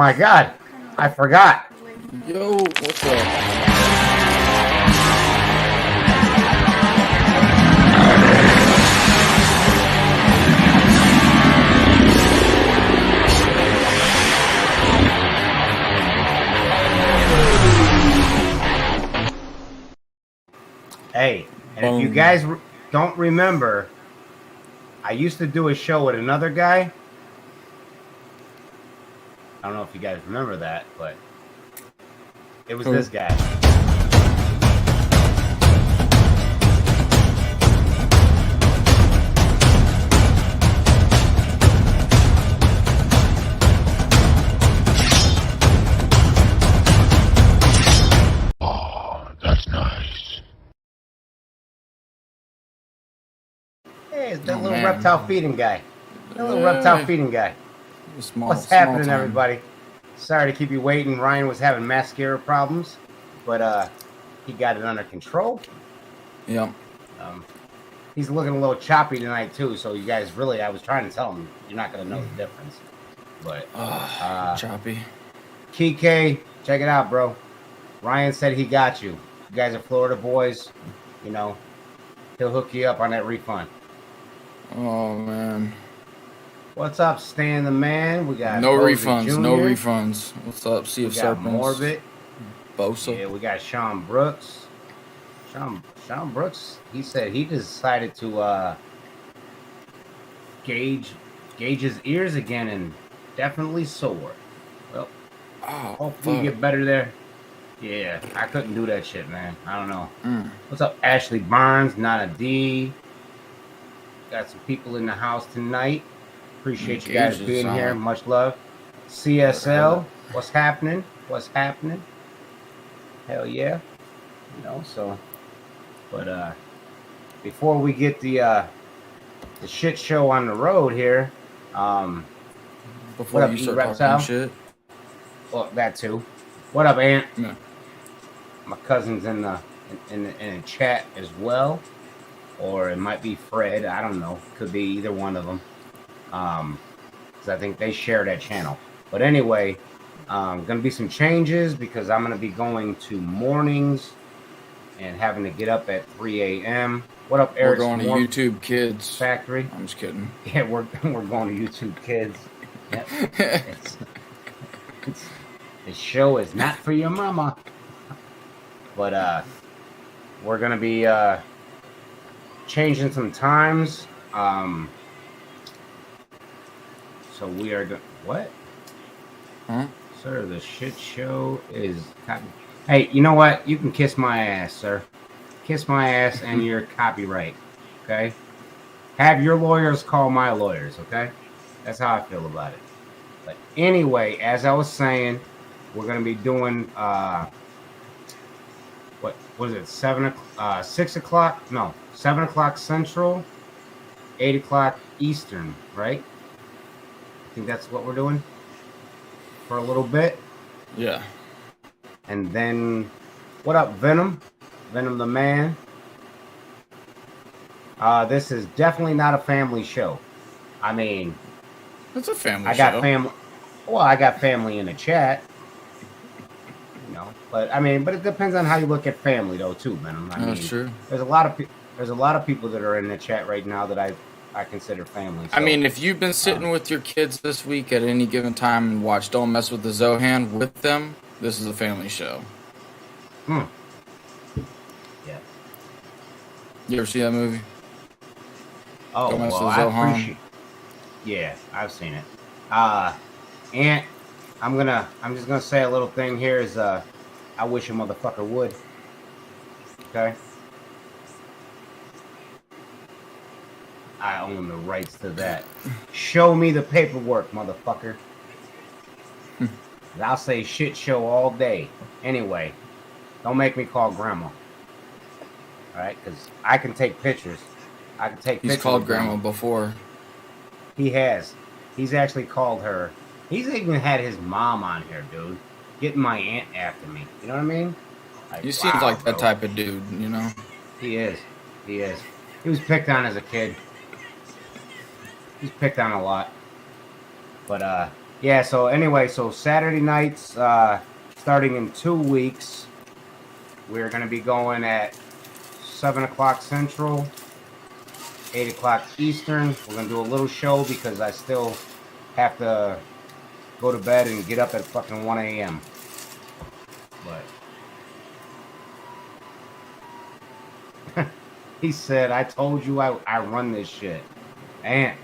my God, I forgot. Yo, what's up? Hey, and if you guys don't remember, I used to do a show with another guy. I don't know if you guys remember that, but it was this guy. Oh, that's nice. Hey, it's that little reptile feeding guy. That little reptile feeding guy. What's happening, everybody? Sorry to keep you waiting. Ryan was having mascara problems, but he got it under control. Yep. He's looking a little choppy tonight too. So you guys really, I was trying to tell him you're not gonna know the difference. But choppy. KK, check it out, bro. Ryan said he got you. You guys are Florida boys. You know, he'll hook you up on that refund. Oh man. What's up, Stan the man? We got no Bozy refunds, Jr. no refunds. What's up, Sea of Serpents? Morbid. Bosa. Yeah, we got Sean Brooks. Sean Brooks, he said he decided to gauge his ears again and definitely sore. Well, hopefully you get better there. Yeah, I couldn't do that shit, man. I don't know. What's up, Ashley Barnes? Not a D. Got some people in the house tonight. Appreciate you guys being here. Much love. CSL, what's happening? What's happening? Hell yeah. You know, so, but before we get the shit show on the road here, before you start talking shit. Well, that too. What up, Ant? Yeah. My cousin's in the chat as well, or it might be Fred. I don't know. Could be either one of them. Because I think they share that channel. But anyway, gonna be some changes because I'm gonna be going to mornings and having to get up at 3 a.m. What up, Eric? We're going to YouTube Kids Factory. I'm just kidding. Yeah, we're going to YouTube Kids. Yep. The show is not for your mama. But we're gonna be changing some times. So we are what? Huh? Sir, the shit show is... Hey, you know what? You can kiss my ass, sir. Kiss my ass and your copyright, okay? Have your lawyers call my lawyers, okay? That's how I feel about it. But anyway, as I was saying, we're going to be doing, what was it, 6 o'clock? No, 7 o'clock Central, 8 o'clock Eastern, right? I think that's what we're doing for a little bit. Yeah. And then, what up, Venom? Venom the man. This is definitely not a family show. I mean, it's a family show. I got family. Well, I got family in the chat. You know, but I mean, but it depends on how you look at family, though, too, Venom. I mean, that's true. There's a lot of people that are in the chat right now that I consider family. So, I mean, if you've been sitting with your kids this week at any given time and watch Don't Mess with the Zohan with them, this is a family show. Yeah. You ever see that movie? Oh, Don't Mess well, with the I Zohan? appreciate. Yeah, I've seen it. And I'm just gonna say a little thing here is I wish a motherfucker would. Okay. I own the rights to that. Show me the paperwork, motherfucker. I'll say shit show all day. Anyway, don't make me call grandma. All right, because I can take pictures. I can take pictures. He's called grandma before. He has. He's actually called her. He's even had his mom on here, dude. Getting my aunt after me. You know what I mean? Like, He seems like that type of dude, you know? He is. He is. He was picked on as a kid. He's picked on a lot. But, Yeah, so anyway, so Saturday nights, starting in 2 weeks, we're going to be going at 7 o'clock Central, 8 o'clock Eastern. We're going to do a little show because I still have to go to bed and get up at fucking 1 a.m. But he said, I told you I run this shit. And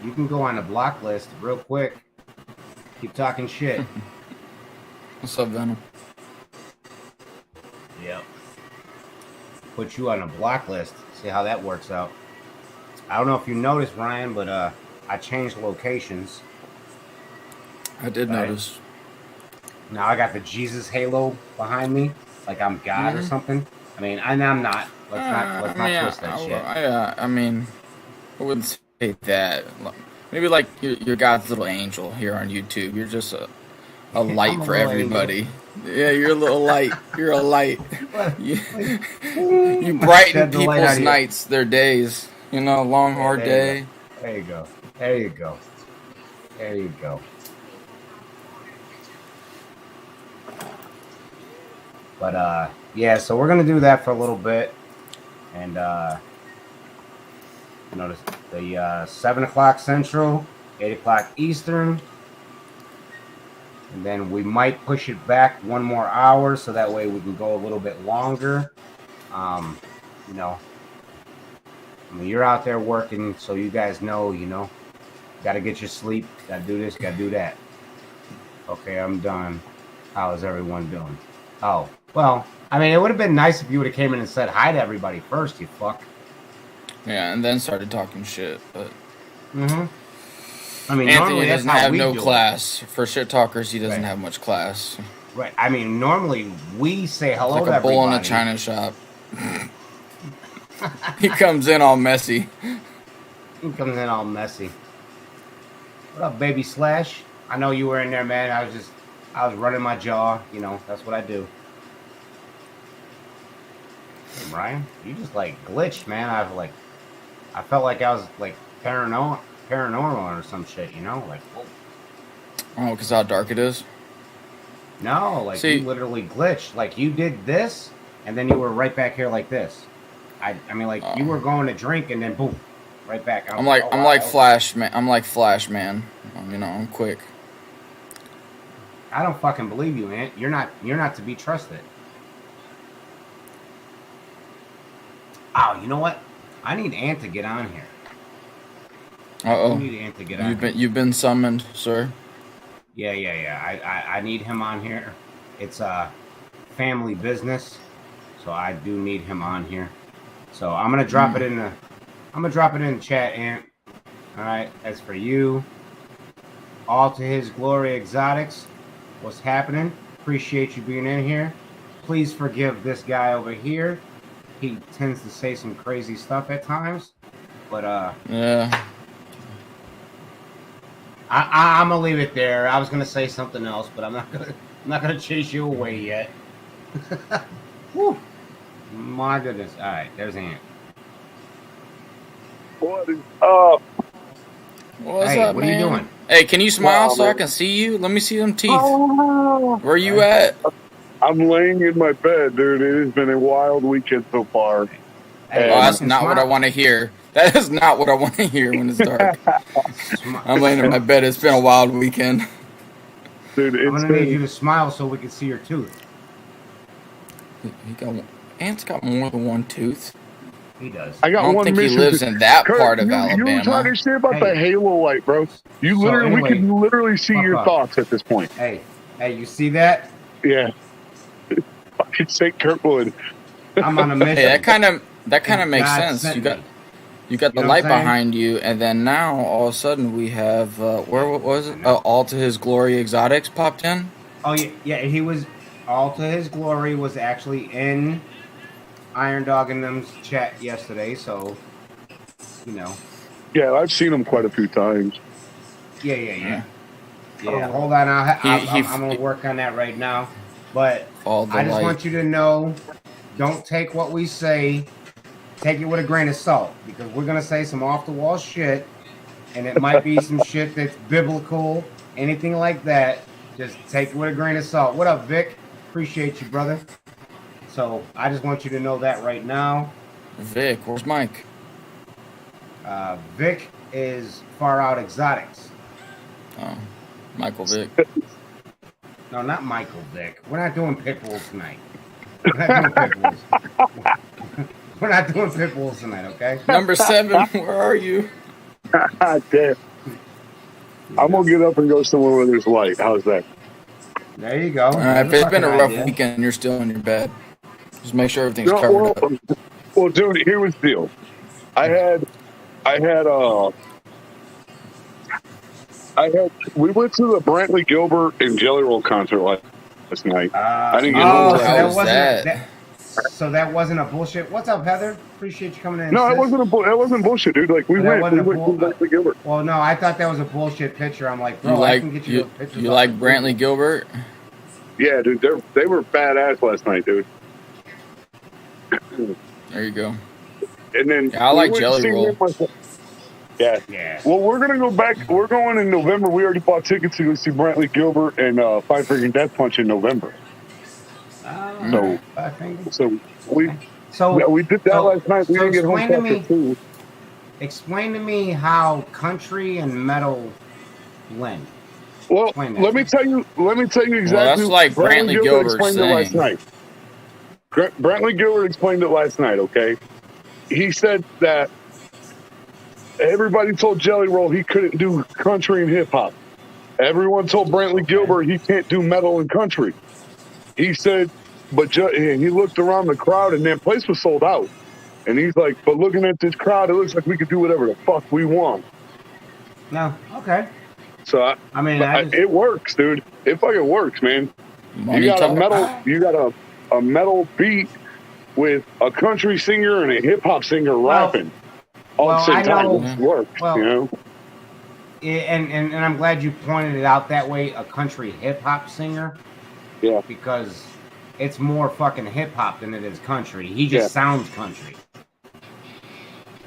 you can go on the block list real quick. Keep talking shit. What's up, Venom? Yep. Put you on a block list. See how that works out. I don't know if you noticed, Ryan, but I changed locations. I did notice. Now I got the Jesus halo behind me, like I'm God or something. I mean, I'm not. Let's not twist that shit. I mean, I wouldn't say that. Maybe like you're God's little angel here on YouTube. You're just a light for everybody. Angel. Yeah, you're a little light. You're a light. You brighten people's nights, their days. You know, long hard day. There you go. There you go. There you go. But yeah, so we're gonna do that for a little bit, and notice the 7 o'clock Central, 8 o'clock Eastern, and then we might push it back 1 more hour so that way we can go a little bit longer. You know, I mean, you're out there working, so you guys know, you know, gotta get your sleep, gotta do this, gotta do that. Okay, I'm done. How is everyone doing? Oh, well, I mean, it would have been nice if you would have came in and said hi to everybody first, you fuck. Yeah, and then started talking shit, but... I mean, Anthony doesn't have no class. For shit talkers, he doesn't have much class. Right. I mean, normally we say hello to everybody. Like a bull in a china shop. He comes in all messy. He comes in all messy. What up, baby Slash? I know you were in there, man. I was running my jaw. You know, that's what I do. Hey, Brian, you just like glitched, man. I felt like I was like paranormal or some shit, you know? Like, whoa. Oh, because how dark it is? No, like you literally glitched. Like you did this, and then you were right back here like this. I mean, like you were going to drink, and then boom, right back. I'm like Flash, man. I'm like Flash, man. You know, I'm quick. I don't fucking believe you, man. You're not to be trusted. Oh, you know what? I need Ant to get on here. Uh-oh. You need Ant to get on. You've been summoned, sir. Yeah. I need him on here. It's a family business, so I do need him on here. So I'm gonna drop it in the chat, Ant. All right, that's for you. All to his glory, exotics. What's happening? Appreciate you being in here. Please forgive this guy over here. He tends to say some crazy stuff at times, but yeah. I'm gonna leave it there. I was gonna say something else, but I'm not gonna chase you away yet. Whew. My goodness. All right, there's Ant. What is up? What's hey, up, what man? are you doing? Hey, can you smile so I can see you? Let me see them teeth. Where you at? I'm laying in my bed, dude. It has been a wild weekend so far. Hey, oh, that's not what I want to hear. That is not what I want to hear when it's dark. I'm laying in my bed. It's been a wild weekend. Dude, I'm gonna need you to smile so we can see your tooth. Ant's got more than one tooth. He does. I don't think he lives in that part of Alabama. You trying to say about the halo light, bro? You literally, we can literally see your thoughts at this point. Hey, you see that? Yeah. Fucking St. Kirkwood. I'm on a mission. Hey, that kind of makes sense. You got the light behind you, and then now all of a sudden we have where was it? All to His Glory Exotics popped in. Oh yeah. He was All to His Glory was actually in IRONDOGG and them's chat yesterday, so you know. Yeah, I've seen him quite a few times. Yeah. Hold on, I'm gonna work on that right now. But I just want you to know, don't take what we say, take it with a grain of salt, because we're gonna say some off the wall shit, and it might be some shit that's biblical, anything like that, just take it with a grain of salt. What up, Vic? Appreciate you, brother. So I just want you to know that right now. Vic, where's Mike? Vic is Far Out Exotics. Oh, Michael Vic. No, not Michael Vic. We're not doing pit bulls tonight. We're not doing pit bulls. We're not doing pit bulls tonight, okay? Number 7, where are you? Damn. I'm gonna get up and go somewhere where there's light. How's that? There you go. All right, if it's been a rough weekend and you're still in your bed, just make sure everything's covered up. Well, dude, here was the deal. We went to the Brantley Gilbert and Jelly Roll concert last night. I didn't get home. So that wasn't a bullshit. What's up, Heather? Appreciate you coming in. No, it wasn't bullshit, dude. Like we went to Brantley Gilbert. Well, no, I thought that was a bullshit picture. I'm like, bro, I can get you pictures. You like Brantley Gilbert? Yeah, dude, they were badass last night, dude. There you go. And then I like Jelly Roll. Yeah. Well, we're gonna go back. We're going in November. We already bought tickets to go see Brantley Gilbert and Five Freaking Death Punch in November. So we did that last night. We didn't get home till 2. Explain to me how country and metal blend. Well, let me tell you exactly. Well, that's like Brantley Gilbert explained it last night. Brantley Gilbert explained it last night. Okay, he said that everybody told Jelly Roll he couldn't do country and hip hop. Everyone told Brantley Gilbert he can't do metal and country. He said, but he looked around the crowd and that place was sold out. And he's like, but looking at this crowd, it looks like we could do whatever the fuck we want. No, okay. So it works, dude. It fucking works, man. You got a metal beat with a country singer and a hip hop singer rapping all at the same time. It works, you know. And I'm glad you pointed it out that way. A country hip hop singer. Yeah. Because it's more fucking hip hop than it is country. He just sounds country.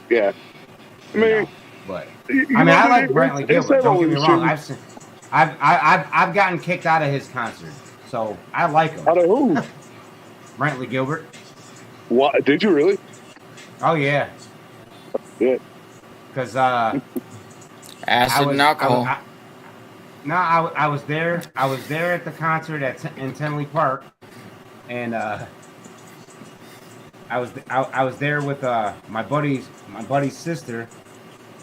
Yeah. I mean, I like Brantley Gilbert. Don't get me wrong. I've gotten kicked out of his concert, so I like him. Out of who? Brantley Gilbert. What? Did you really? Oh yeah. Yeah. Because acid and alcohol. I was there. I was there at the concert in Tinley Park, and I was there with my buddy's sister.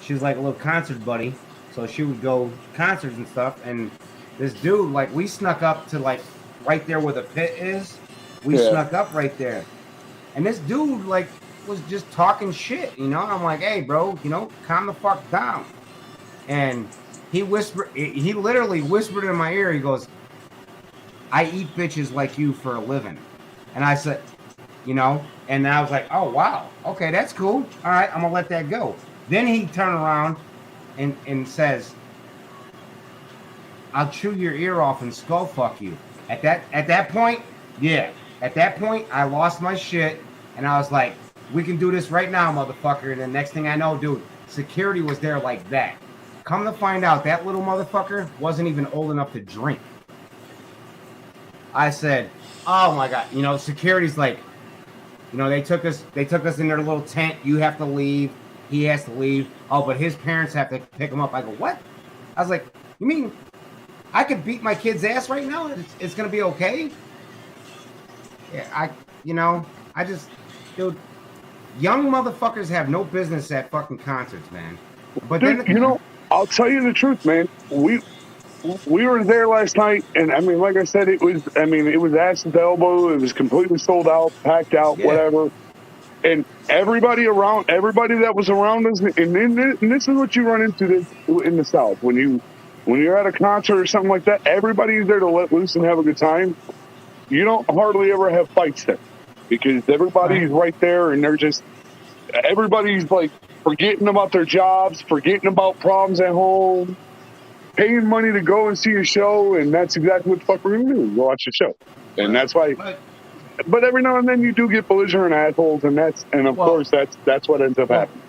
She was like a little concert buddy, so she would go concerts and stuff. And this dude, like, we snuck up to like right there where the pit is. We snuck up right there, and this dude like was just talking shit, you know. I'm like, hey, bro, you know, calm the fuck down. And he literally whispered in my ear. He goes, I eat bitches like you for a living. And I said, you know, and I was like, oh, wow. Okay, that's cool. All right, I'm going to let that go. Then he turned around and says, I'll chew your ear off and skull fuck you. At that point, I lost my shit. And I was like, we can do this right now, motherfucker. And the next thing I know, dude, security was there like that. Come to find out, that little motherfucker wasn't even old enough to drink. I said, oh my God, you know, security's like, you know, they took us in their little tent. You have to leave. He has to leave. Oh, but his parents have to pick him up. I go, what? I was like, you mean I could beat my kid's ass right now? It's going to be okay? Yeah, dude, young motherfuckers have no business at fucking concerts, man. But dude, then, you know, I'll tell you the truth, man. We were there last night, and I mean, like I said, it was ass to elbow. It was completely sold out, packed out, whatever. And everybody that was around us, and this is what you run into in the South when you're at a concert or something like that. Everybody's there to let loose and have a good time. You don't hardly ever have fights there because everybody's right there, and everybody's like forgetting about their jobs, forgetting about problems at home, paying money to go and see a show, and that's exactly what the fuck we're gonna do. Go watch the show, and that's why. But every now and then you do get belligerent assholes, and of course that's what ends up happening.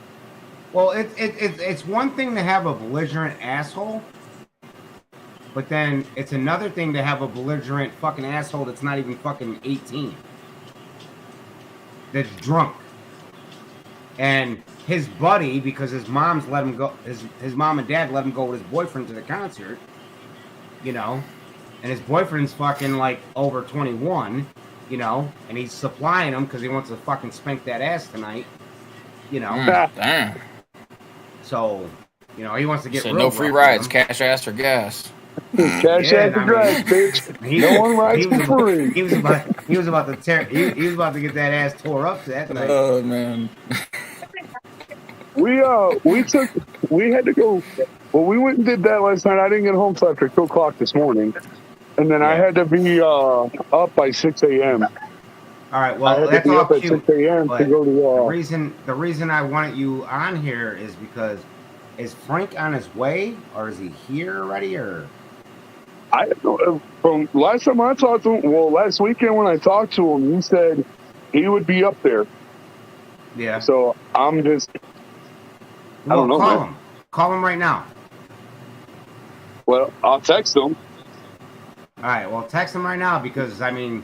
Well, it's one thing to have a belligerent asshole, But then it's another thing to have a belligerent fucking asshole that's not even fucking 18. That's drunk. And his buddy, because his mom's let him go, his mom and dad let him go with his boyfriend to the concert, you know, and his boyfriend's fucking like over 21, you know, and he's supplying him because he wants to fucking spank that ass tonight, you know. Damn. So, you know, he wants to get real no free rides, cash ass for gas. Cash ass for gas, bitch. No one rides for free. He was about to get that ass tore up that night. Oh man. We had to go. Well, we went and did that last night. I didn't get home till after 2 o'clock this morning, and then I had to be up by 6 a.m. All right, well, I had that's to be all up at cute. 6 a.m. to go to. The reason I wanted you on here is because is Frank on his way, or is he here already, or? I don't know. From last time I talked to him, well, last weekend when I talked to him, he said he would be up there. Yeah. So I'm just. I don't know. Call him. Call him right now. Well, I'll text him. All right. Well, text him right now because I mean,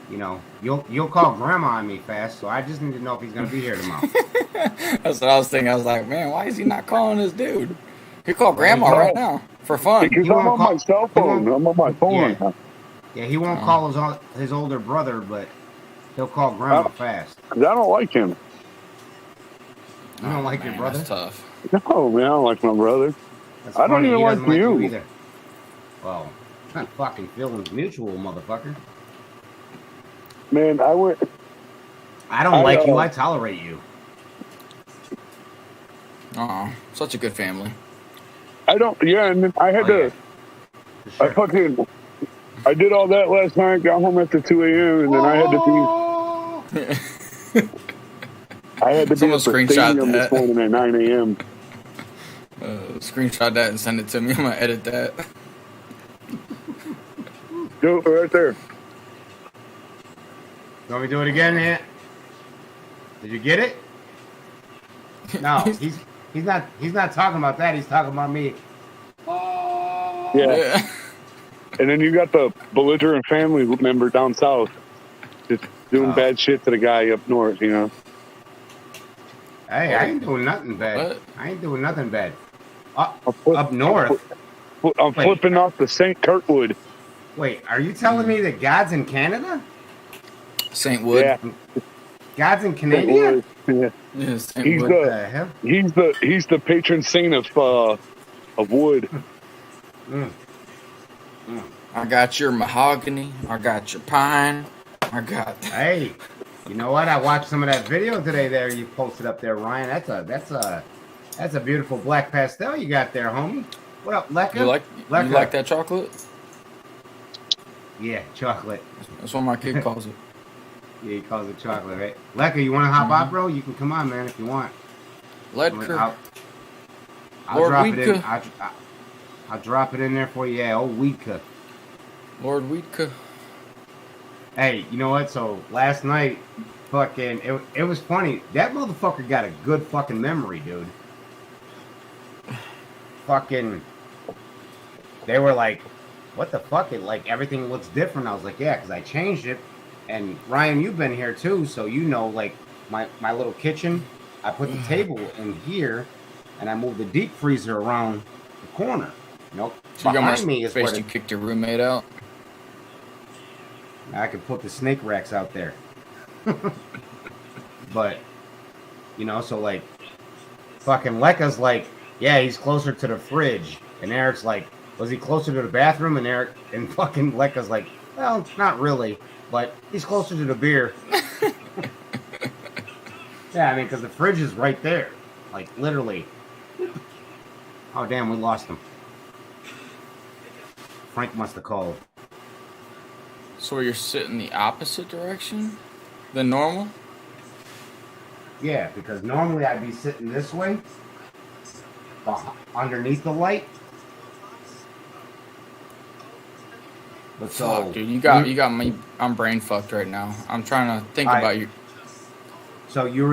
you know, you'll call Grandma on me fast, so I just need to know if he's gonna be here tomorrow. That's what I was thinking. I was like, man, why is he not calling this dude? He called Grandma right now for fun. Because I'm on my cell phone. I'm on my phone. Yeah, yeah he won't call his older brother, but he'll call Grandma fast. Because I don't like him. You don't like your brother? That's tough. No, man, I don't like my brother. That's I don't funny, even he like doesn't you. either. Well, it's not fucking feelings mutual, motherfucker. Man, I don't like you. I tolerate you. Oh, such a good family. I don't. Yeah, and then I had to. Sure. I did all that last night. Got home after 2 a.m. and then I had to be. I had to be at the stadium this morning at 9 a.m. Screenshot that and send it to me. I'm gonna edit that. Go right there. You want me to do it again, Ant? Did you get it? No, he's not talking about that. He's talking about me. Yeah. And then you got the belligerent family member down south, just doing bad shit to the guy up north. You know. Hey, I ain't doing nothing bad. What? I ain't doing nothing bad. Up north. I'm flipping off the St. Kirkwood. Wait, are you telling me that God's in Canada? St. Wood. Yeah. God's in Canada? Yeah. Yeah, St. He's Wood. the hell? he's the patron saint of wood. I got your mahogany. I got your pine. I got. Hey, you know what? I watched some of that video today. There, you posted up there, Ryan. That's a beautiful black pastel you got there, homie. What up, Lecca? You like that chocolate? Yeah, chocolate. That's what my kid calls it. Yeah, he calls it chocolate, right? Lecca, you want to hop out, bro? You can come on, man, if you want. Ledker. I'll drop it in. I'll drop it in there for you. Yeah, old Weedka. Lord Weedka. Hey, you know what? So last night, fucking, it was funny. That motherfucker got a good fucking memory, dude. Fucking, they were like, what the fuck? Like, everything looks different. I was like, yeah, because I changed it. And Ryan, you've been here too, so you know, like, my little kitchen, I put the table in here, and I moved the deep freezer around the corner. You know, So you got behind more me is space where to kick your roommate out? I could put the snake racks out there. But, you know, so like, fucking Lecca's like, yeah, he's closer to the fridge. And Eric's like, was he closer to the bathroom? And fucking Lecca's like, well, not really, but he's closer to the beer. Yeah, I mean, because the fridge is right there. Like, literally. Oh, damn, we lost him. Frank must have called. So you're sitting the opposite direction than normal? Yeah, because normally I'd be sitting this way, underneath the light. But Fuck, dude, you got me. I'm brain fucked right now. I'm trying to think about you. So you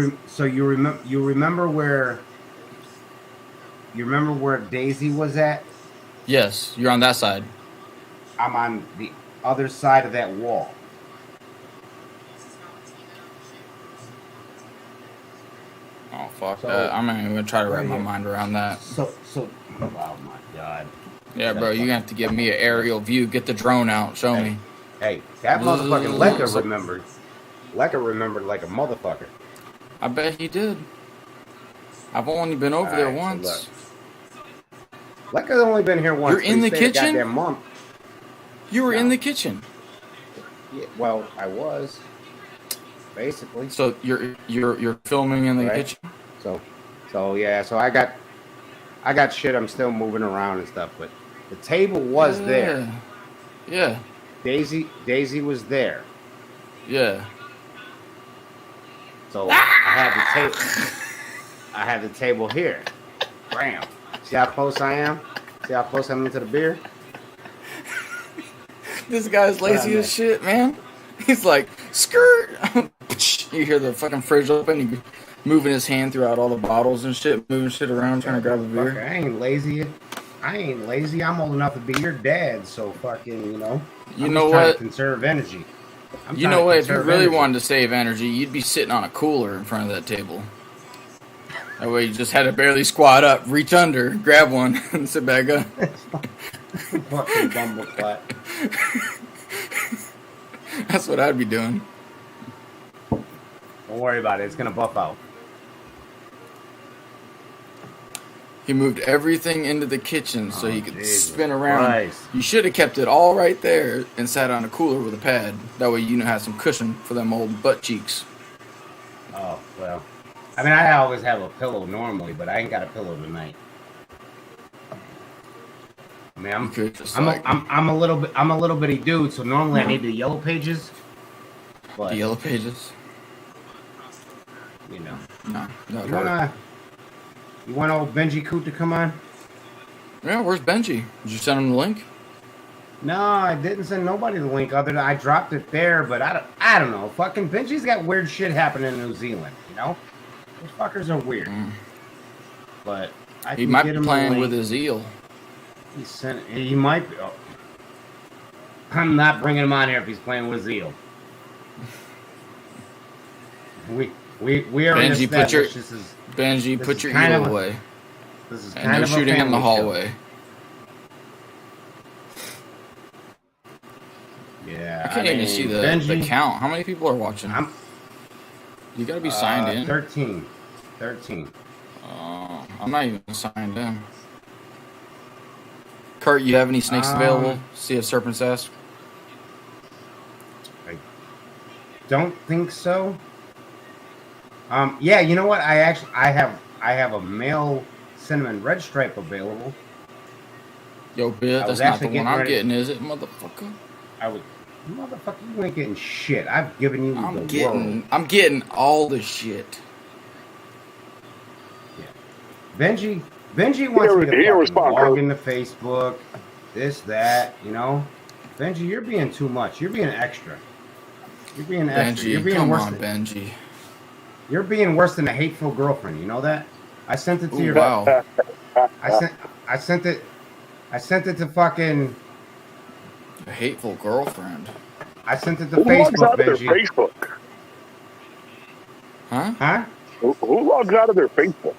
remember where Daisy was at Yes, you're on that side. I'm on the other side of that wall. Oh, fuck So, that. I'm not even going to try to wrap right my here. mind around that. So, oh my God. Yeah, bro, you're going to have to give me an aerial view. Get the drone out. Show me. Hey, that motherfucking Lekka remembered. Lekka remembered like a motherfucker. I bet he did. I've only been over there Alright, once. So Lekka's only been here once. You're in the kitchen? Goddamn month. You were in the kitchen. Yeah, well, I was basically. So you're filming in the kitchen. So yeah. So I got shit. I'm still moving around and stuff, but the table was there. Yeah. Daisy was there. Yeah. So I had the table here. Bam. See how close I am? See how close I'm into the beer? This guy's lazy as shit, man. He's like, skirt. You hear the fucking fridge open. He's moving his hand throughout all the bottles and shit, moving shit around, trying to grab a beer. I ain't lazy. I'm old enough to be your dad, so fucking, You I'm know just trying what? to conserve energy. You know what? If you really wanted to save energy, you'd be sitting on a cooler in front of that table. That way you just had to barely squat up, reach under, grab one, and sit back up. Fucking bumbleclap. That's what I'd be doing. Don't worry about it. It's going to buff out. He moved everything into the kitchen so he could spin around. Christ. You should have kept it all right there and sat on a cooler with a pad. That way you have some cushion for them old butt cheeks. Oh, well. I mean, I always have a pillow normally, but I ain't got a pillow tonight. I mean, I'm a little bitty dude, so normally I need the yellow pages. But, the yellow pages? No. You want old Benji Coot to come on? Yeah, where's Benji? Did you send him the link? No, I didn't send nobody the link other than I dropped it there, but I don't know. Fucking Benji's got weird shit happening in New Zealand, Those fuckers are weird. But he might be playing with his eel. He might be. Oh. I'm not bringing him on here if he's playing with his eel. We are Benji, put your eel away. This is and kind no of shooting in the hallway. Yeah, I can't even see the count. How many people are watching? You gotta be signed in. 13. I'm not even signed in. Kurt, you have any snakes available? See if Serpent's asked. I don't think so. Yeah, you know what? I have a male cinnamon red stripe available. Yo, Bill, that's not the one I'm getting, is it, motherfucker? Motherfucker, you ain't getting shit. I've given you the world. I'm getting all the shit. Yeah. Benji wants me to log into Facebook, this, that, Benji, you're being too much. You're being extra. You're being extra. Benji, you're being come on, Benji. You're being worse than a hateful girlfriend. You know that? I sent it to your. Wow. I sent it to fucking. A hateful girlfriend. I sent it to Facebook, Benji. Facebook? Huh? Who logs out of their Facebook?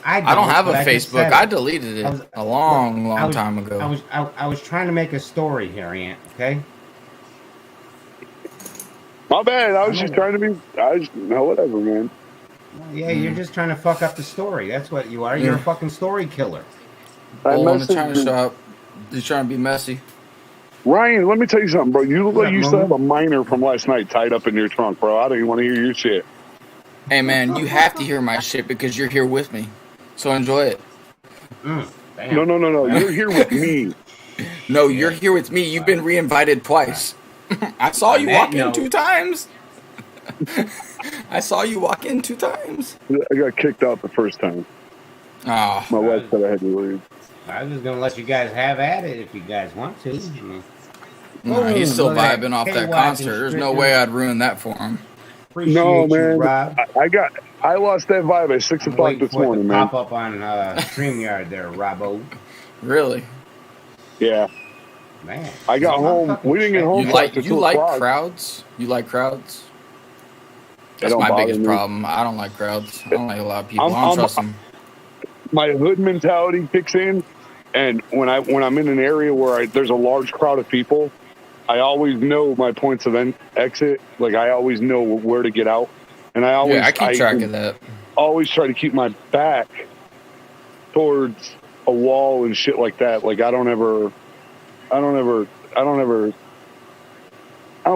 I don't have a Facebook. I deleted it a long time ago. I was trying to make a story here, Aunt. Okay. My bad. I was just trying to be. Whatever, man. Yeah, you're just trying to fuck up the story. That's what you are. You're a fucking story killer. I'm trying to shop. You're trying to be messy. Ryan, let me tell you something, bro. You look like you still have a minor from last night tied up in your trunk, bro. I don't even want to hear your shit. Hey, man, you have to hear my shit because you're here with me. So enjoy it. No. You're here with me. No, you're here with me. You've been re-invited twice. I saw you walk in 2 times. I saw you walk in 2 times. I got kicked out the first time. Oh. My wife said I had to leave. I was just going to let you guys have at it if you guys want to. No, he's still vibing off that concert. There's no way I'd ruin that for him. No, man. I lost that vibe at 6 o'clock this morning, man. Pop up on StreamYard there, Robbo. Really? Yeah. Man, I got home. We didn't get home. You like crowds? You like crowds? That's my biggest problem. I don't like crowds. I don't like a lot of people. I don't trust them. My hood mentality kicks in, and when I'm in an area where there's a large crowd of people, I always know my points of exit. Like I always know where to get out, and I keep track of that. Always try to keep my back towards a wall and shit like that. Like I don't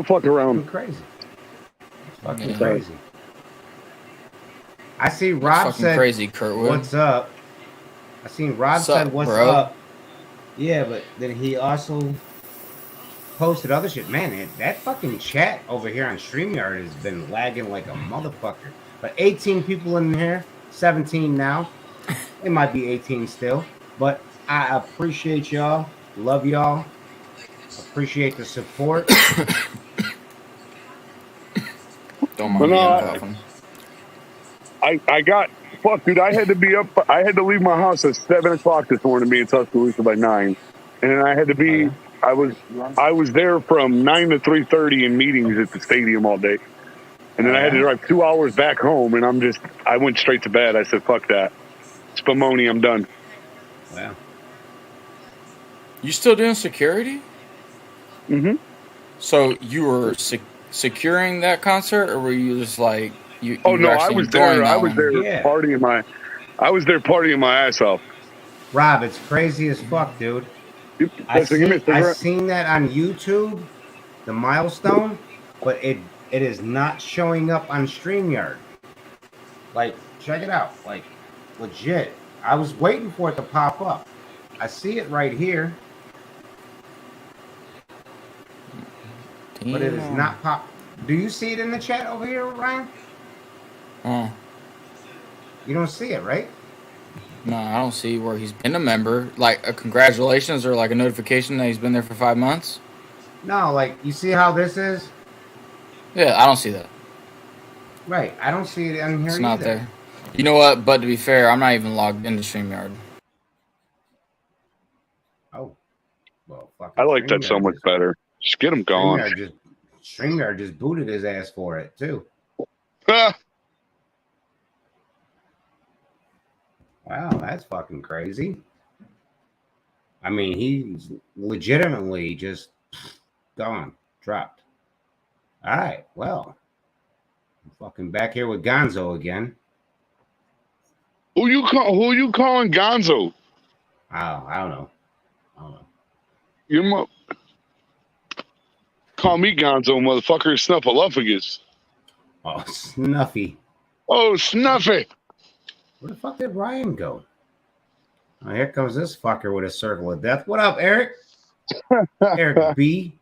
fuck around. It's crazy. It's fucking crazy. I see Rob said, crazy, Kurtwood. What's up? I seen Rob said, what's up? Yeah, but then he also posted other shit. Man, that fucking chat over here on StreamYard has been lagging like a motherfucker. But 18 people in here, 17 now. It might be 18 still. But I appreciate y'all. Love y'all. Appreciate the support. Don't mind me coughing. I got fuck, dude. I had to be up. I had to leave my house at 7 o'clock this morning to be in Tuscaloosa by 9, and then I had to be. I was there from 9 to 3:30 in meetings at the stadium all day, and then I had to drive 2 hours back home. And I went straight to bed. I said, "Fuck that, Spumoni, I'm done." Wow. You still doing security? Mm-hmm. So you were securing that concert, or were you just like? Oh no, I was there. I was there partying my ass off. Rob, it's crazy as fuck, dude. I seen that on YouTube, the milestone, but it is not showing up on StreamYard. Like, check it out. Like, legit. I was waiting for it to pop up. I see it right here, but it is not pop. Do you see it in the chat over here, Ryan? Oh. You don't see it, right? No, I don't see where he's been a member. Like a congratulations or like a notification that he's been there for 5 months. No, like you see how this is? Yeah, I don't see that. Right, I don't see it in here. It's not there. You know what? But to be fair, I'm not even logged into StreamYard. Oh, well, fucking. I like that so much better. Just get him gone. StreamYard just booted his ass for it too. Wow, that's fucking crazy. I mean, he's legitimately just gone, dropped. All right, well, I'm fucking back here with Gonzo again. Who you calling Gonzo? Oh, I don't know. You call me Gonzo, motherfucker. Snuffleupagus. Oh, Snuffy. Oh, Snuffy. Where the fuck did Ryan go? Oh, here comes this fucker with a circle of death. What up, Eric? Eric B.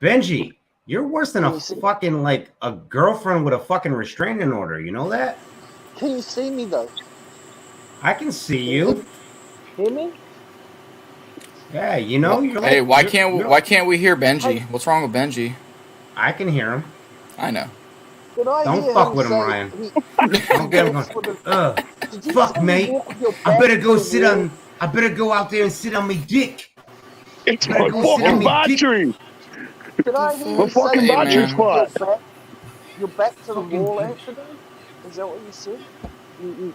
Benji, you're worse than a fucking, like, a girlfriend with a fucking restraining order. You know that? Can you see me, though? I can see you. Hear me? Yeah, you know. You're hey, like, why can't we hear Benji? What's wrong with Benji? I can hear him. I know. Don't fuck with him, Ryan. Don't get him going. Fuck, mate. I better go sit on. I better go out there and sit on my dick. It's my fucking battery. Did I hear my fucking battery spot. You're back to the wall, Anthony? Is that what you said?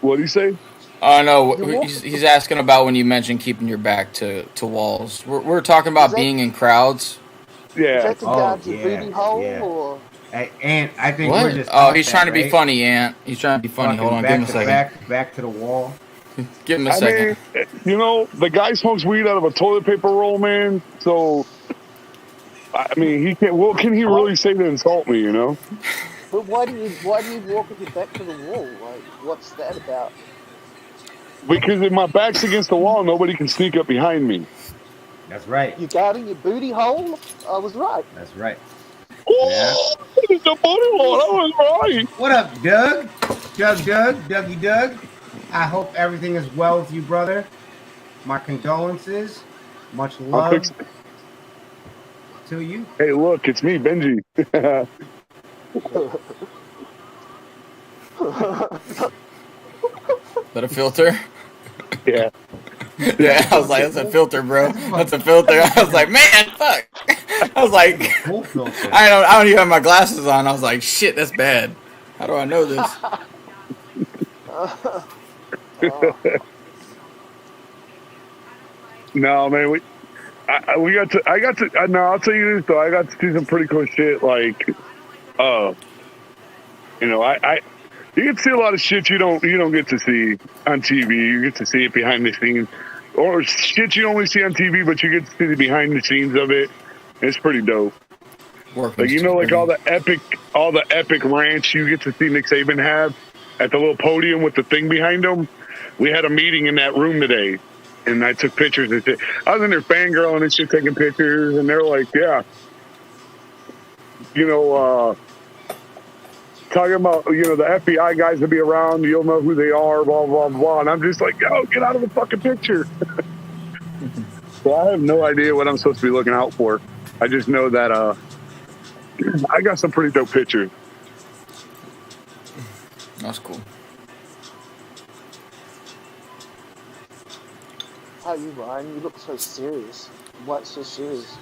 What do you say? Oh no, he's asking about when you mentioned keeping your back to walls. We're talking about being in crowds. Yeah. Is that to guard your booty hole, or? Ant, I think what? We're just. Oh, he's trying to be funny, Ant. He's trying to be funny. Hold on, give him a second. Back to the wall. Give him a second. I mean, you know, the guy smokes weed out of a toilet paper roll, man. So, I mean, he can't. What can he really say to insult me? You know. But why do you walk with your back to the wall? Like, what's that about? Because if my back's against the wall, nobody can sneak up behind me. That's right. You guarding your booty hole? I was right. That's right. Oh, it's the booty hole. I was right. What up, Doug? Dougie Doug. I hope everything is well with you, brother. My condolences. Much love to you. Hey, look, it's me, Benji. Let it filter. Yeah. Yeah, I was like, that's a filter, bro. That's a filter. I was like, man, fuck. I was like, Cool filter. I don't even have my glasses on. I was like, shit, that's bad. How do I know this? No, man, I got to. No, I'll tell you this though. I got to see some pretty cool shit. Like, you know, you get to see a lot of shit you don't get to see on TV. You get to see it behind the scenes, or shit you only see on TV, but you get to see the behind the scenes of it. It's pretty dope. Like, you know, like all the epic rants you get to see Nick Saban have at the little podium with the thing behind him. We had a meeting in that room today, and I took pictures and shit. I was in there fangirling and shit, taking pictures, and they're like, yeah, you know, talking about, you know, the FBI guys will be around, you'll know who they are, blah, blah, blah. And I'm just like, yo, get out of the fucking picture. So I have no idea what I'm supposed to be looking out for. I just know that I got some pretty dope pictures. That's cool. How you, Ryan? You look so serious. What's so serious?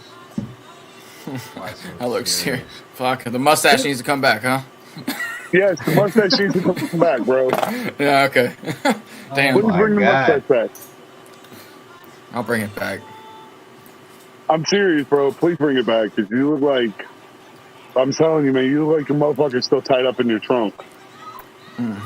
I look serious. Fuck, the mustache needs to come back, huh? Yes, the mustache needs to come back, bro. Yeah, okay. Damn. Please bring the mustache back. I'll bring it back. I'm serious, bro. Please bring it back, because you look like, I'm telling you, man, you look like your motherfucker's still tied up in your trunk. Yeah,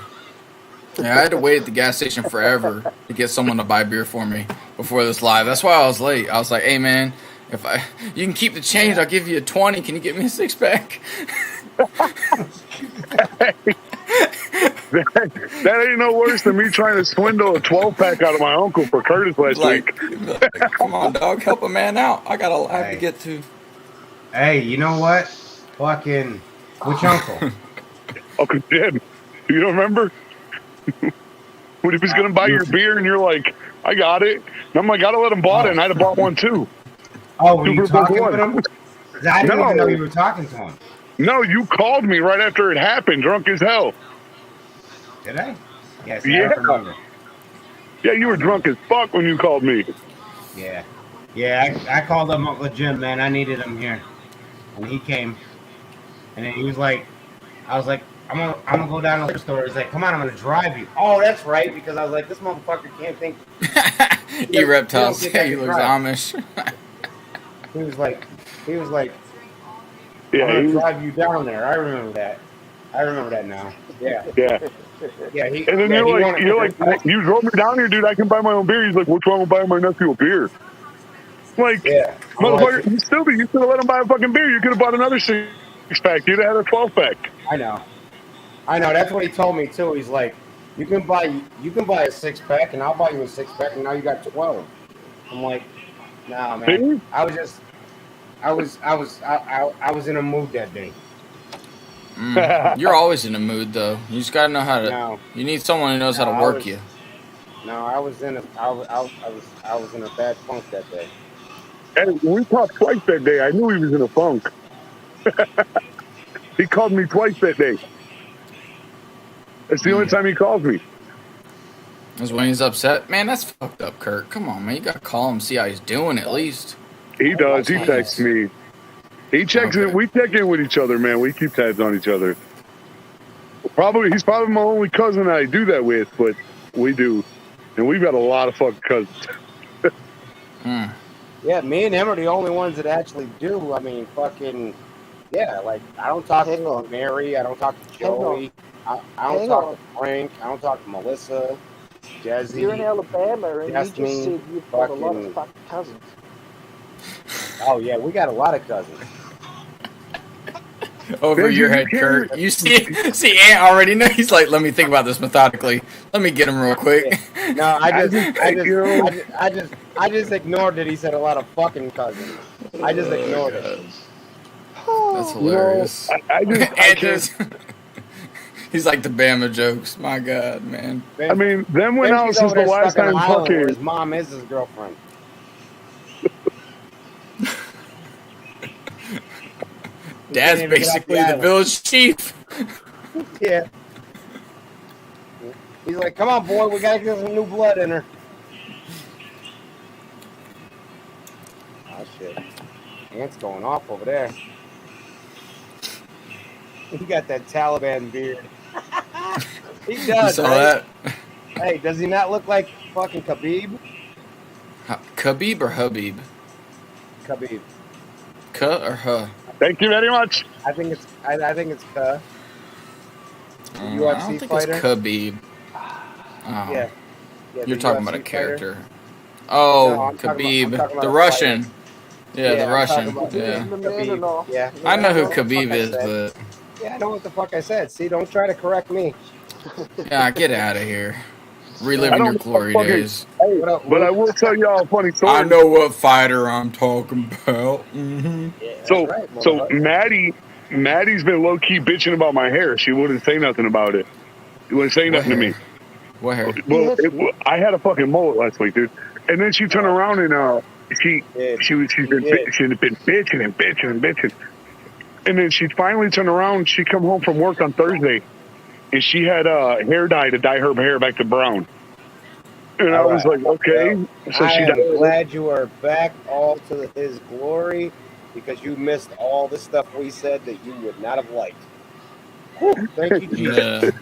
I had to wait at the gas station forever to get someone to buy beer for me before this live. That's why I was late. I was like, hey, man, you can keep the change, I'll give you a 20. Can you get me a 6-pack? That ain't no worse than me trying to swindle a 12-pack out of my uncle for Curtis last week. Come on, dog, help a man out. I have to get to. Hey, you know what? Fucking, which uncle? Uncle Jim. You don't remember? When he was going to buy your beer and you're like, I got it. And I'm like, gotta let him buy it, and I'd have bought one too. Oh, were you talking with him? I didn't even know you were talking to him. No, you called me right after it happened, drunk as hell. Did I? Yes, yeah. I remember. Yeah, you were drunk as fuck when you called me. Yeah. Yeah, I called up Uncle Jim, man. I needed him here. And he came. And then he was like, I was like, I'm gonna go down to the store. He's like, come on, I'm gonna drive you. Oh, that's right, because I was like, this motherfucker can't think. He reptiles. Yeah, he looks Amish. He was like, yeah, I'm gonna drive you down there. I remember that now. Yeah. Yeah. Yeah. And then you're like, you drove me down here, dude. I can buy my own beer. He's like, what's wrong with buying my nephew a beer? Like, motherfucker, you should have let him buy a fucking beer. You could have bought another 6-pack. You'd have had a 12-pack. I know. That's what he told me too. He's like, you can buy a 6-pack, and I'll buy you a 6-pack, and now you got 12. I'm like, nah, man. I was in a mood that day. You're always in a mood, though. You just gotta know how to. No. You need someone who knows how to work you. No, I was in a bad funk that day. And we talked twice that day. I knew he was in a funk. He called me twice that day. That's the only time he calls me. That's when he's upset. Man, that's fucked up, Kurt. Come on, man. You gotta call him, see how he's doing at least. He does. He texts me. He checks in. We check in with each other, man. We keep tabs on each other. He's probably my only cousin I do that with, but we do. And we've got a lot of fucking cousins. Yeah, me and him are the only ones that actually do. I mean, fucking, yeah, like, I don't talk to Mary. I don't talk to Joey. I don't talk to Frank. I don't talk to Melissa, Jesse. You're in Alabama, and you just said you've got a lot of fucking cousins. Oh, yeah, we got a lot of cousins. Over your head, Kurt. You see, Ant already know. He's like, let me think about this methodically. Let me get him real quick. Yeah. No, I just ignored that he said a lot of fucking cousins. I just ignored it. That's hilarious. I just he's like the Bama jokes. My God, man. I mean, them went out since the last time fucking. His mom is his girlfriend. Dad's basically the village chief. Yeah. He's like, come on, boy, we gotta get some new blood in her. Ant's going off over there. He got that Taliban beard. He does. You saw right? that? Hey, does he not look like fucking Khabib? Khabib or Habib? Khabib. Ka or huh? Thank you very much. I think it's Ka. I UFC don't think fighter. it's Khabib. Yeah. You're talking about a UFC character. fighter. Oh, No, I'm Khabib, talking about the a Russian. fighter. Yeah, the I'm Russian. talking about Yeah. Khabib. Yeah. I know who what the Khabib fuck I is, said. but Yeah, I know what the fuck I said. See, don't try to correct me. yeah, get out of here. I Reliving don't your know glory fucking- days. Hey, What up, but I Luke? will tell y'all a funny story. I know what fighter I'm talking about. Yeah, that's So, right, so motherfucker. Maddie's been low key bitching about my hair. She wouldn't say nothing about it. She wouldn't say What nothing to me. hair? What hair? Well, I had a fucking mullet last week, dude. And then she turned around and she's been bitching and bitching and bitching. And then she finally turned around. She come home from work on Thursday, and she had hair dye to dye her hair back to brown. And I was like, okay. So I she am dyed. glad you are back all to his glory because you missed all the stuff we said that you would not have liked. Whew, thank you, Jesus.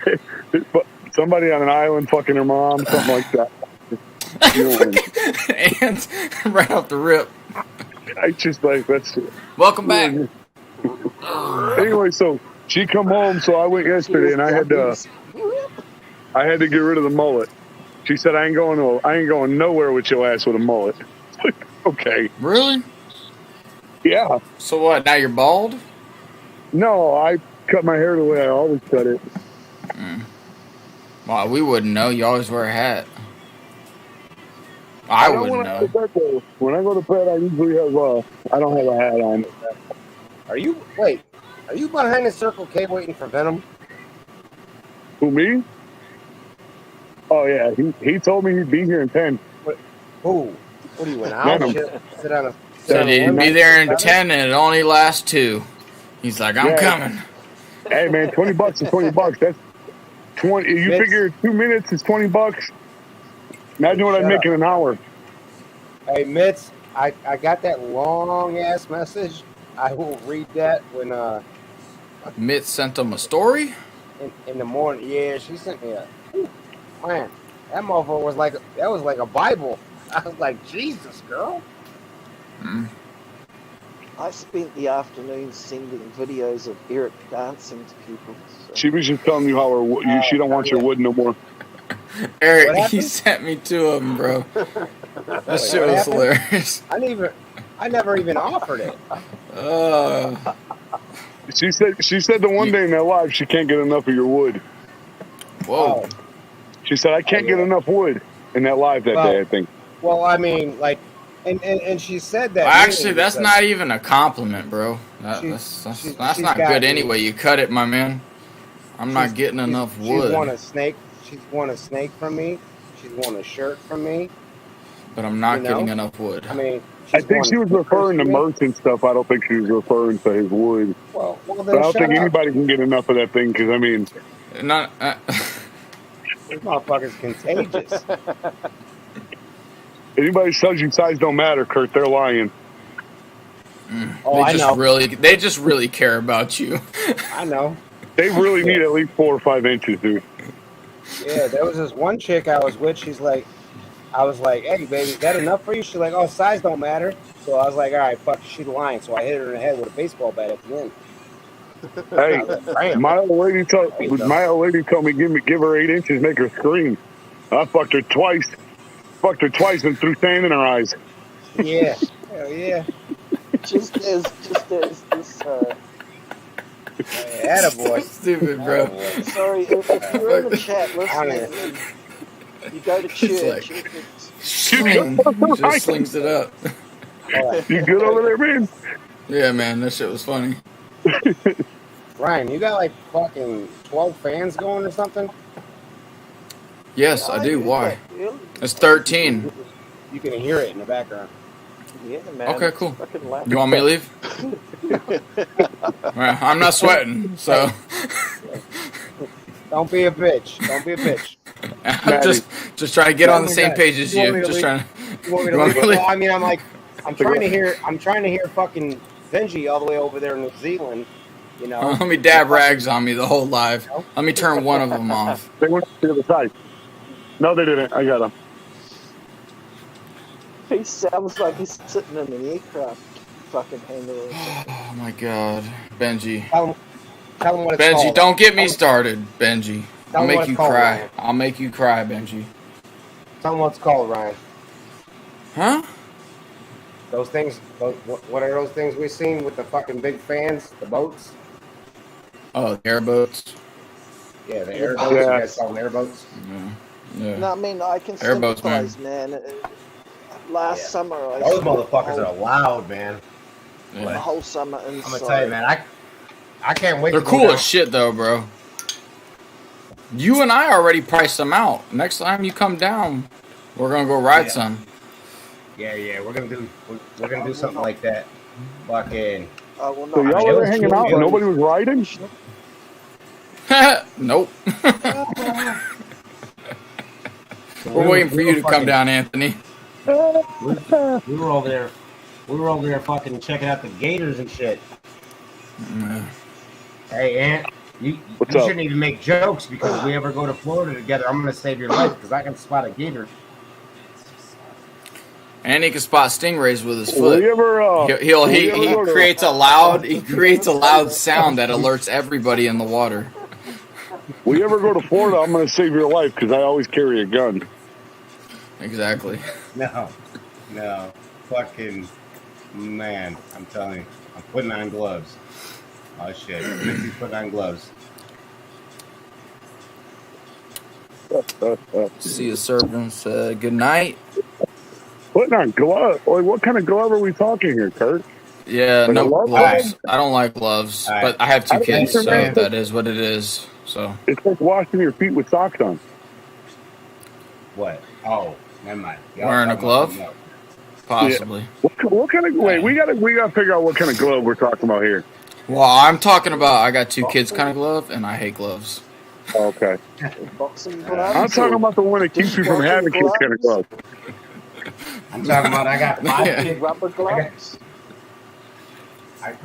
Yeah. Somebody on an island fucking her mom, something like that. You know, And right off the rip. I just like that's. Welcome back. Anyway, so she come home, so I went yesterday, and I had to get rid of the mullet. She said, I ain't going nowhere with your ass with a mullet. Okay. Really? Yeah. So what? Now you're bald? No, I cut my hair the way I always cut it. Well, we wouldn't know. You always wear a hat. I don't wouldn't when I know. go to bed, though. When I go to bed, I usually have I don't have a hat on. Are you behind the Circle K waiting for Venom? Who, me? Oh yeah, he told me he'd be here in 10. Who? What are you an owl? Venom. Sit on a. Said he'd one be night there in seven? 10 and it only lasts 2. He's like, I'm Yeah. coming. Hey man, $20 is $20. That's 20. You Mitch. figure 2 minutes is $20. Imagine what I'd Shut make up. in an hour. Hey, Mitz, I got that long ass message. I will read that when Mitt sent him a story? in the morning. Yeah, she sent me a man. That motherfucker was like a Bible. I was like, Jesus, girl. I spent the afternoon sending videos of Eric dancing to people. So. She was just telling you how she don't want your wood no more. What Eric, he happened? sent me 2 of them, bro. That shit what was happened? hilarious. I never even offered it. She said the one day in that live she can't get enough of your wood. Whoa. She said I can't get enough wood in that live that day. I think. Well, I mean, like, and she said that. Well, actually, meaning that's because not even a compliment, bro. She's That's not got good me. anyway. You cut it, my man. I'm not getting enough wood. She's won a snake. She's won a snake from me. She's won a shirt from me. But I'm not You know? getting enough wood. I mean, I think she was referring to merch. merch and stuff. I don't think she was referring to his wood. Well, then But I don't shut think up. anybody can get enough of that thing because I mean, Not. This motherfucker's contagious. anybody tells you size don't matter, Kurt, they're lying. Oh, I know. They just really care about you. I know. They really need at least 4 or 5 inches, dude. Yeah, there was this one chick I was with. I was like, hey, baby, is that enough for you? She's like, oh, size don't matter. So I was like, all right, fuck, she's lying. So I hit her in the head with a baseball bat at the end. Hey, Bam. my old lady told me give her 8 inches, make her scream. I fucked her twice. And threw sand in her eyes. Yeah, hell yeah. Just as this. Attaboy. Stupid, bro. Attaboy. Sorry, if you're in the chat listening, you go to church. Like, Sling. He just slings it up. You good over there, man? Yeah, man, that shit was funny. Ryan, you got like fucking 12 fans going or something? Yes, I do. Why? It's 13. You can hear it in the background. Yeah, man. Okay, it's cool. fucking loud. You want me to leave? Well, I'm not sweating, so Don't be a bitch. Don't be a bitch. I'm just trying to get on the same page as you. Just trying to. You want me to You want leave? me to leave? Well, I mean, I'm like, I'm trying to hear fucking Benji all the way over there in New Zealand. You know. Let me dab rags on me the whole live. Let me turn one of them off. They went to the other side. No, they didn't. I got them. He sounds like he's sitting in an aircraft fucking hangar. Oh my god, Benji. Tell him what it's Benji, called. don't get me started, Benji. I'll Tell him what make it's you called, cry. Ryan. I'll make you cry, Benji. Tell him what it's called, Ryan. Huh? Those things. What are those things we seen with the fucking big fans? The boats. Oh, the airboats. Yeah, the airboats. Yeah. You guys call them airboats? Yeah. No, I mean, I can Airboats, sympathize, man. Last summer, I Those spent motherfuckers the are loud, man. the whole summer inside. I'm gonna tell you, man. I can't wait. They're to go cool down. as shit, though, bro. You and I already priced them out. Next time you come down, we're gonna go ride some. Yeah, we're gonna do something like that. Fucking. Well, no, So y'all it were was hanging out and nobody was riding? Nope. We're waiting for you to come down, Anthony. We were over there. We were over there fucking checking out the gators and shit. Hey, Ant, you shouldn't even make jokes because if we ever go to Florida together, I'm gonna save your life because I can spot a gator. And he can spot stingrays with his foot. He creates a loud sound that alerts everybody in the water. Will you ever go to Florida? I'm going to save your life because I always carry a gun. Exactly. No, fucking man, I'm telling you, I'm putting on gloves. Oh shit, Mitzi's putting on gloves. See you, servants. Good night. Putting on gloves? Like, what kind of glove are we talking here, Kurt? Yeah, Like no glove? gloves. I don't like gloves, All right. but I have two kids, so man. that is what it is. So It's like washing your feet with socks on. What? Oh, never mind. Y'all wearing a talking glove, about possibly. What kind of? Wait, we gotta figure out what kind of glove we're talking about here. Well, I'm talking about I got two kids kind of glove, and I hate gloves. Okay, boxing gloves. I'm talking about the one that keeps you from having kids kind of glove. I'm talking about I got 5 Yeah. kids. Rubber gloves. I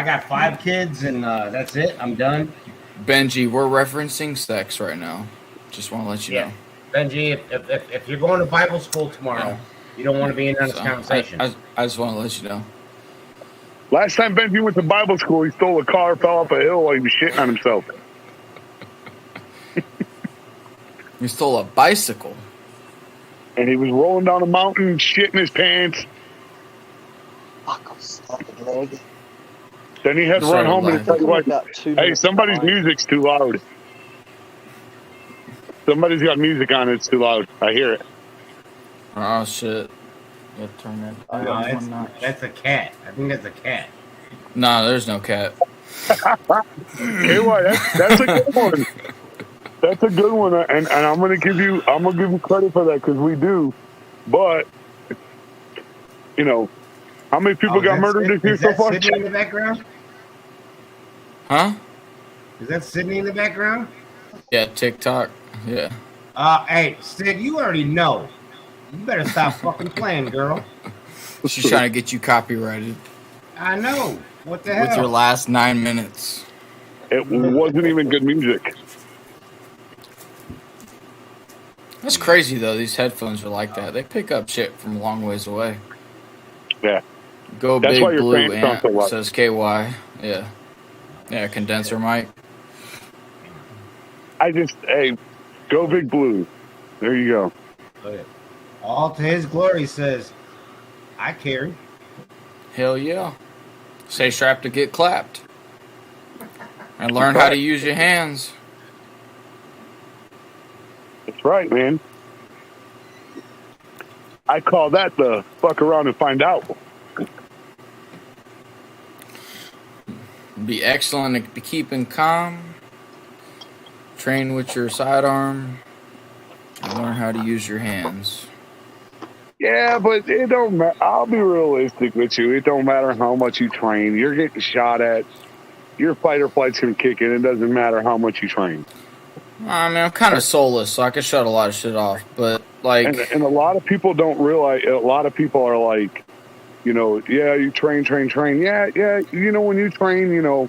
got 5 kids and that's it. I'm done. Benji, we're referencing sex right now. Just want to let you know. Benji, if you're going to Bible school tomorrow, you don't want to be in on this So, conversation. I just want to let you know. Last time Benji went to Bible school, he stole a car, fell off a hill while he was shitting on himself. You stole a bicycle. And he was rolling down a mountain, shitting his pants. Buckles like a leg. Then he had to run home and tell you what, hey, somebody's music's too loud. Somebody's got music on, it's too loud. I hear it. Oh shit! You have to turn that down one notch. That's a cat. I think that's a cat. Nah, there's no cat. Hey, what? That's a good one. That's a good one, and I'm gonna give you credit for that because we do. But you know, how many people got murdered this year so far? Sydney in the background? Huh? Is that Sydney in the background? Yeah, TikTok. Yeah. Hey, Sid, you already know. You better stop fucking playing, girl. She's trying to get you copyrighted. I know. What the hell? With your last 9 minutes. It wasn't even good music. That's crazy though. These headphones are like that. They pick up shit from a long ways away. Yeah. Go That's big why your blue fans sound ant so loud. says KY. Yeah. Yeah, condenser mic. Hey, go big blue. There you go. All to his glory says, I carry. Hell yeah. Stay strapped to get clapped. And learn how to use your hands. That's right, man. I call that the fuck around and find out. Be excellent at keeping calm. Train with your sidearm. And learn how to use your hands. Yeah, but it don't matter. I'll be realistic with you. It don't matter how much you train. You're getting shot at. Your fight or flight's going to kick in. It doesn't matter how much you train. I mean, I'm kind of soulless, so I can shut a lot of shit off. But, like... And a lot of people don't realize... A lot of people are like... You know, yeah, you train. Yeah. You know, when you train, you know.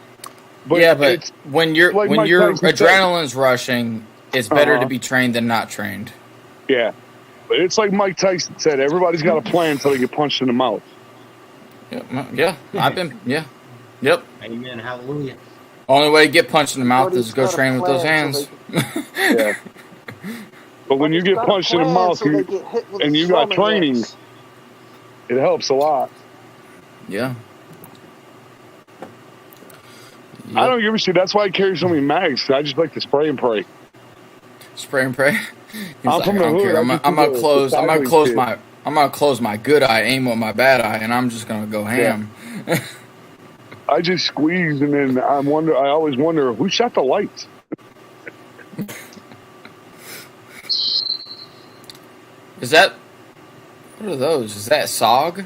But yeah, but when your like adrenaline's rushing, it's better to be trained than not trained. Yeah, but it's like Mike Tyson said: everybody's got a plan until they get punched in the mouth. Yeah. I've been. Yeah. Yep. Amen. Hallelujah. Only way to get punched in the mouth is to go train with those hands. Yeah. But when you get punched in the mouth and you got training, it helps a lot. Yeah. Yep. I don't give a shit. That's why I carry so many mags. I just like to spray and pray. Spray and pray. I'm gonna close my good eye, aim with my bad eye, and I'm just gonna go ham. Yeah. I just squeeze, and then I always wonder who shot the lights. Is that? What are those? Is that SOG?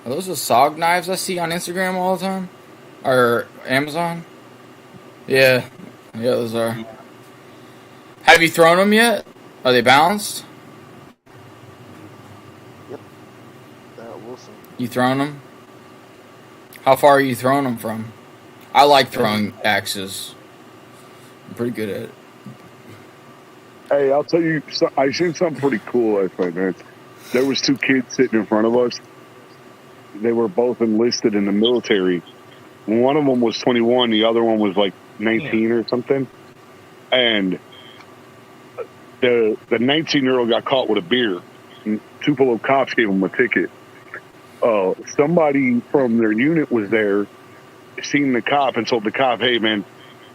Are those the SOG knives I see on Instagram all the time, or Amazon? Yeah, those are. Have you thrown them yet? Are they balanced? Yep. Wilson. You thrown them? How far are you throwing them from? I like throwing axes. I'm pretty good at it. Hey, I'll tell you, I seen something pretty cool last night, man. There was 2 kids sitting in front of us. They were both enlisted in the military. One of them was 21. The other one was like 19 or something. And the 19-year-old got caught with a beer. And Tupelo cops gave him a ticket. Somebody from their unit was there, seen the cop, and told the cop, "Hey, man,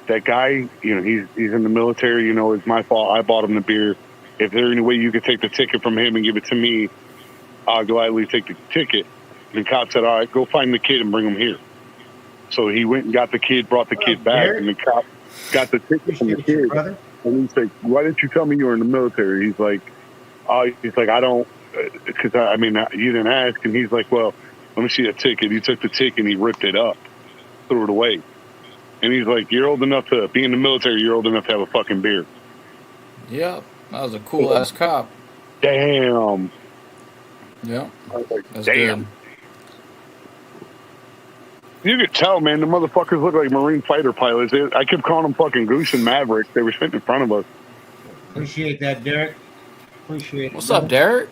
that guy, you know, he's in the military. You know, it's my fault. I bought him the beer. If there's any way you could take the ticket from him and give it to me, I'll gladly take the ticket." And the cop said, "All right, go find the kid and bring him here." So he went and got the kid, brought the kid back, and the cop got the ticket from the kid. And he's like, "Why didn't you tell me you were in the military?" He's like, I don't, because I mean, you didn't ask. And he's like, "Well, let me see that ticket." He took the ticket and he ripped it up, threw it away. And he's like, "You're old enough to be in the military. You're old enough to have a fucking beer." Yeah, that was a cool ass cop. Damn. Yeah. Like, that's damn. Good. You could tell, man, the motherfuckers look like Marine fighter pilots. I kept calling them fucking Goose and Maverick. They were sitting in front of us. Appreciate that, Derek. Appreciate it. What's up, Derek?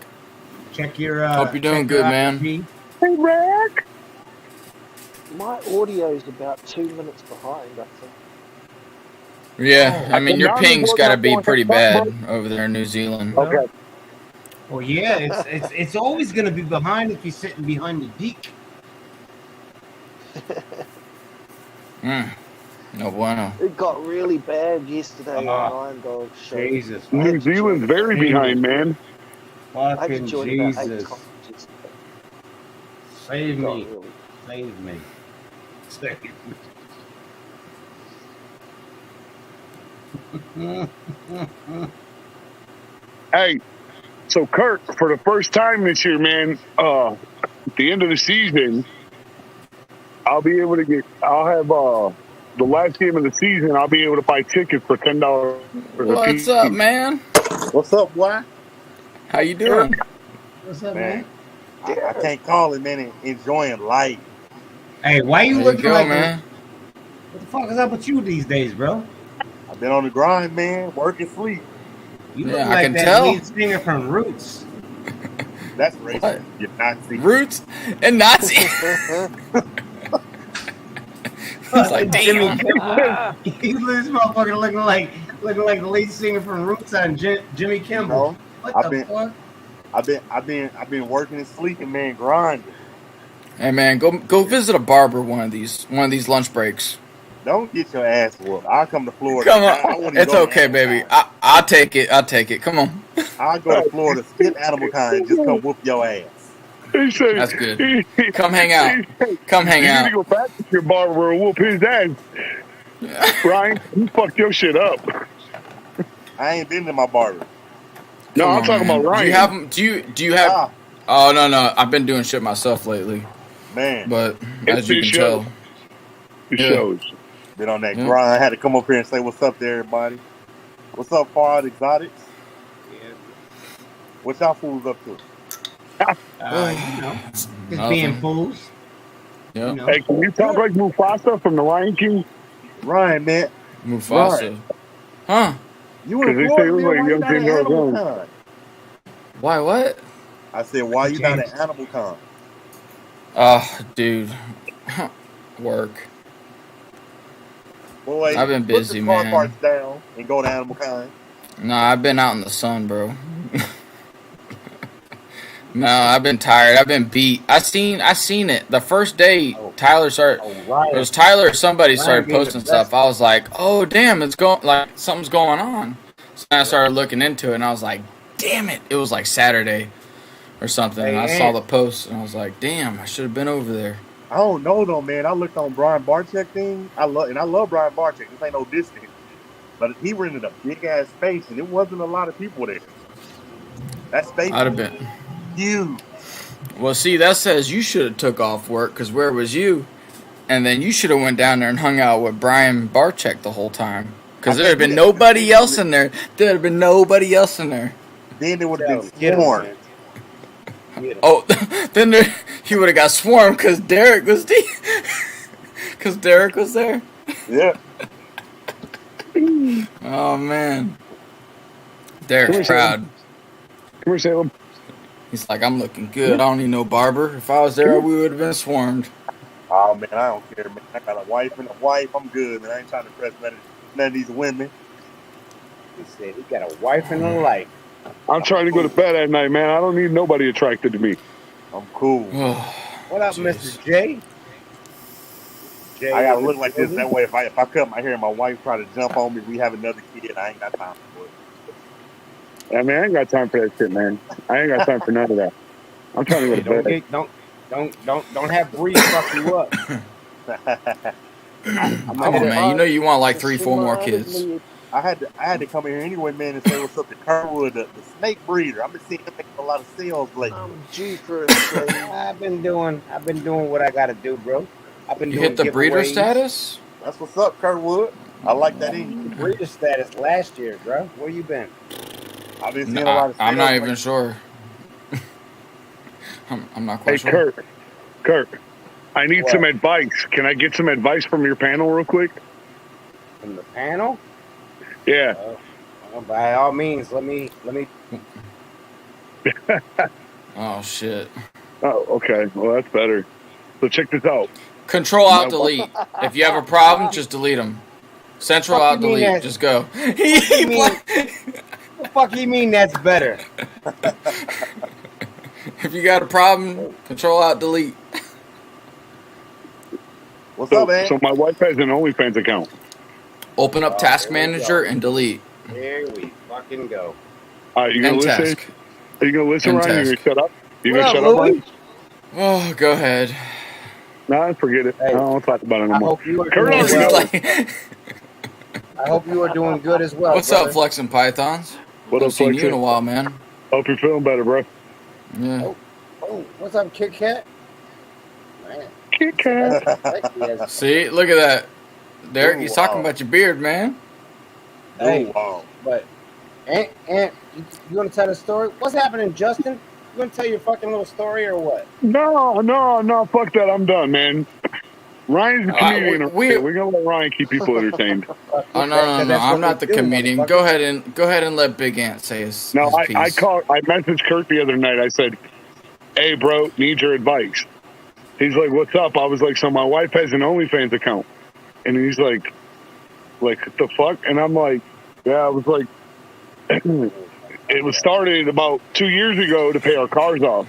Check your. Hope you're doing good, man. Hey, Rick. My audio is about 2 minutes behind, I think. Yeah, I mean, your ping's got to be pretty bad over there in New Zealand. Okay. Well, yeah, it's always going to be behind if you're sitting behind the deck. No bueno. It got really bad yesterday on IRONDOGG show. Jesus. New Zealand's very behind, man. Fucking Jesus. Save me. Really. Save me. Save me. Hey, so Kurt, for the first time this year, man, at the end of the season, I'll have the last game of the season, I'll be able to buy tickets for $10. What's up, man? What's up, boy? How you doing? What's up, man? I can't call it, man. Enjoying life. Hey, why you There looking you go, like man? What the fuck is up with you these days, bro? I've been on the grind, man. Work and sleep. You Yeah, look I like can that tell. lead singer from Roots. That's racist. What? You're Nazi. Roots and Nazi. It's like, damn. This motherfucker looking like the lead singer from Roots on Jimmy Kimmel. No, What I've the been- fuck? I've been working and sleeping, man, grinding. Hey, man, go visit a barber one of these lunch breaks. Don't get your ass whooped. I'll come to Florida. Come I on, wouldn't it's go okay, to baby. Animal I'll take it. Come on. Kind. I'll go to Florida, skip Animal Kind, just come whoop your ass. He said, That's good. Come hang out. Come hang You need to out. go back to your barber and whoop his ass. Ryan, you fucked your shit up. I ain't been to my barber. No, Come I'm on, talking man. about Ryan. Do you have them? Do you have? Ah, Oh no, I've been doing shit myself lately, man, but as you It can shows. tell, It Yeah. shows. been on that Yeah. grind. I had to come up here and say what's up to everybody. What's up, Far Out Exotics? Yeah. What y'all fools up to? You know, Just being fools. Yeah. You know? Hey, can you talk like Mufasa from The Lion King? Ryan, man. Mufasa. Ryan. Huh? You in Because they say Florida, it was man? like Why you young not at thing goes Animal on. Con? Why, what? I said, why you not at Animal Con? Dude. Work. Boy, I've been busy, put the car man. parts down and go to Animal Con. Nah, I've been out in the sun, bro. No, I've been tired. I've been beat. I seen it. The first day Tyler started, it was Tyler or somebody started posting stuff. I was like, oh damn, it's going, like something's going on. So I started looking into it and I was like, damn it. It was like Saturday or something. And I saw the post and I was like, damn, I should have been over there. I don't know though, man. I looked on Brian Barczyk thing. I love Brian Barczyk. This ain't no distance. But he rented a big ass space and it wasn't a lot of people there. That space I'd have been huge. Well, see, that says you should have took off work because where was you? And then you should have went down there and hung out with Brian Barczyk the whole time. Because there would have been nobody else in there. There would have been nobody else in there. Then there would have been swarmed. Oh, then he would have got swarmed because Derrick was there. Yeah. Oh man, Derrick's proud. Come here, Salem. He's like, I'm looking good. I don't need no barber. If I was there, we would have been swarmed. Oh man, I don't care, man. I got a wife and a wife. I'm good, man. I ain't trying to press none of these women. He said he got a wife and a life. I'm trying to go to bed at night, man. I don't need nobody attracted to me. I'm cool. What up, Mr. J? I gotta look like this. That way, if I cut my hair and my wife try to jump on me, we have another kid. I ain't got time for it. I mean, I ain't got time for that shit, man. I ain't got time for none of that. I'm trying to go to bed. Don't have Bree fuck you up. Come on, man. You know you want like 3-4 more kids. I had to come in here anyway, man, and say what's up to Kerwood, the snake breeder. I've been seeing him making a lot of sales lately. I've been doing what I gotta do, bro. I've been You doing hit the breeder status? That's what's up, Kerwood. I like that in you. Breeder status last year, bro. Where you been? I've been seeing a lot of sales. I'm not even sure. I'm not quite sure. Hey, Kurt, I need some advice. Can I get some advice from your panel real quick? From the panel? Yeah. By all means, let me. Oh shit. Oh, okay. Well, that's better. So check this out. Control Alt Delete. If you have a problem, just delete them. Control Alt Delete. Just go. The fuck you mean that's better? If you got a problem, Control Alt Delete. What's up, man? So my wife has an OnlyFans account. Open up Task Manager and delete. Here we fucking go. All right, you gonna listen? Task. Are you gonna listen, Ryan? You gonna shut up? You gonna What shut up, up, Ryan? Oh, go ahead. Nah, forget it. Hey, I don't want to talk about it no I more. hope you are Kurt doing already well. knows. I hope you are doing good as well. What's brother. up, Flexin Pythons? What up, I've seen you in a Flexin? while, man. Hope you're feeling better, bro. Yeah. Oh, what's up, Kit Kat? Man, Kit Kat. sexy as- See, look at that. Derek, he's talking about your beard, man. Hey, wow. but Aunt, you want to tell the story? What's happening, Justin? You want to tell your fucking little story or what? No. Fuck that. I'm done, man. Ryan's a comedian. we're gonna let Ryan keep people entertained. Oh no! I'm not the comedian. Go ahead and let Big Ant say his No, piece. I messaged Kurt the other night. I said, "Hey, bro, need your advice." He's like, "What's up?" I was like, "So my wife has an OnlyFans account," and he's like, what the fuck?" And I'm like, "Yeah." I was like, "It was started about 2 years ago to pay our cars off."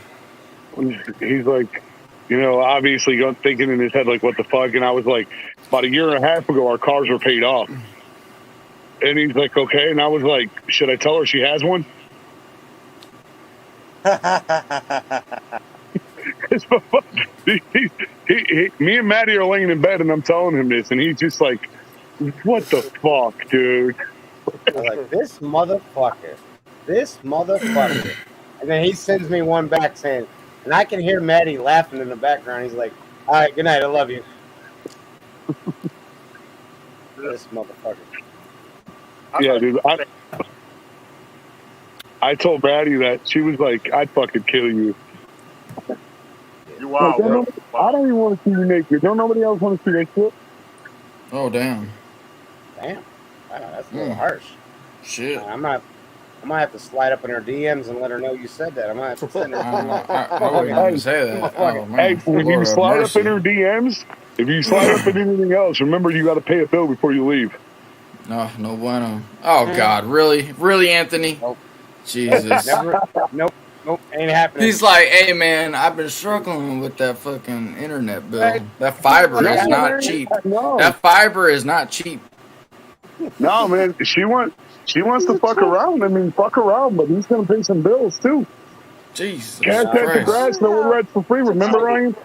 He's like, obviously thinking in his head, like, what the fuck? And I was like, about 1.5 years ago, our cars were paid off. And he's like, okay. And I was like, should I tell her she has one? Me and Maddie are laying in bed, and I'm telling him this, and he's just like, what the fuck, dude? I was like, this motherfucker. And then he sends me one back saying, and I can hear Maddie laughing in the background. He's like, all right, good night, I love you. This motherfucker. Yeah, dude. I told Maddie that. She was like, I'd fucking kill you. Your wild world. I don't even want to see you naked. Don't nobody else want to see that shit? Oh damn. Damn. Wow, that's a little harsh. Shit. I might have to slide up in her DMs and let her know you said that. I might have to send her. I wouldn't even say that. Oh, man. Hey, when you Lord have slide mercy. up in her DMs, if you slide up in anything else, remember you got to pay a bill before you leave. No bueno. Oh God, really, Anthony? Nope. Jesus. Nope, ain't happening. He's like, hey man, I've been struggling with that fucking internet bill. That fiber is not cheap. No. That fiber is not cheap. No, man, she wants to fuck around. I mean, fuck around, but he's gonna pay some bills too. Jesus Can't take the Christ. grass, no one rides for free. Remember, Ryan?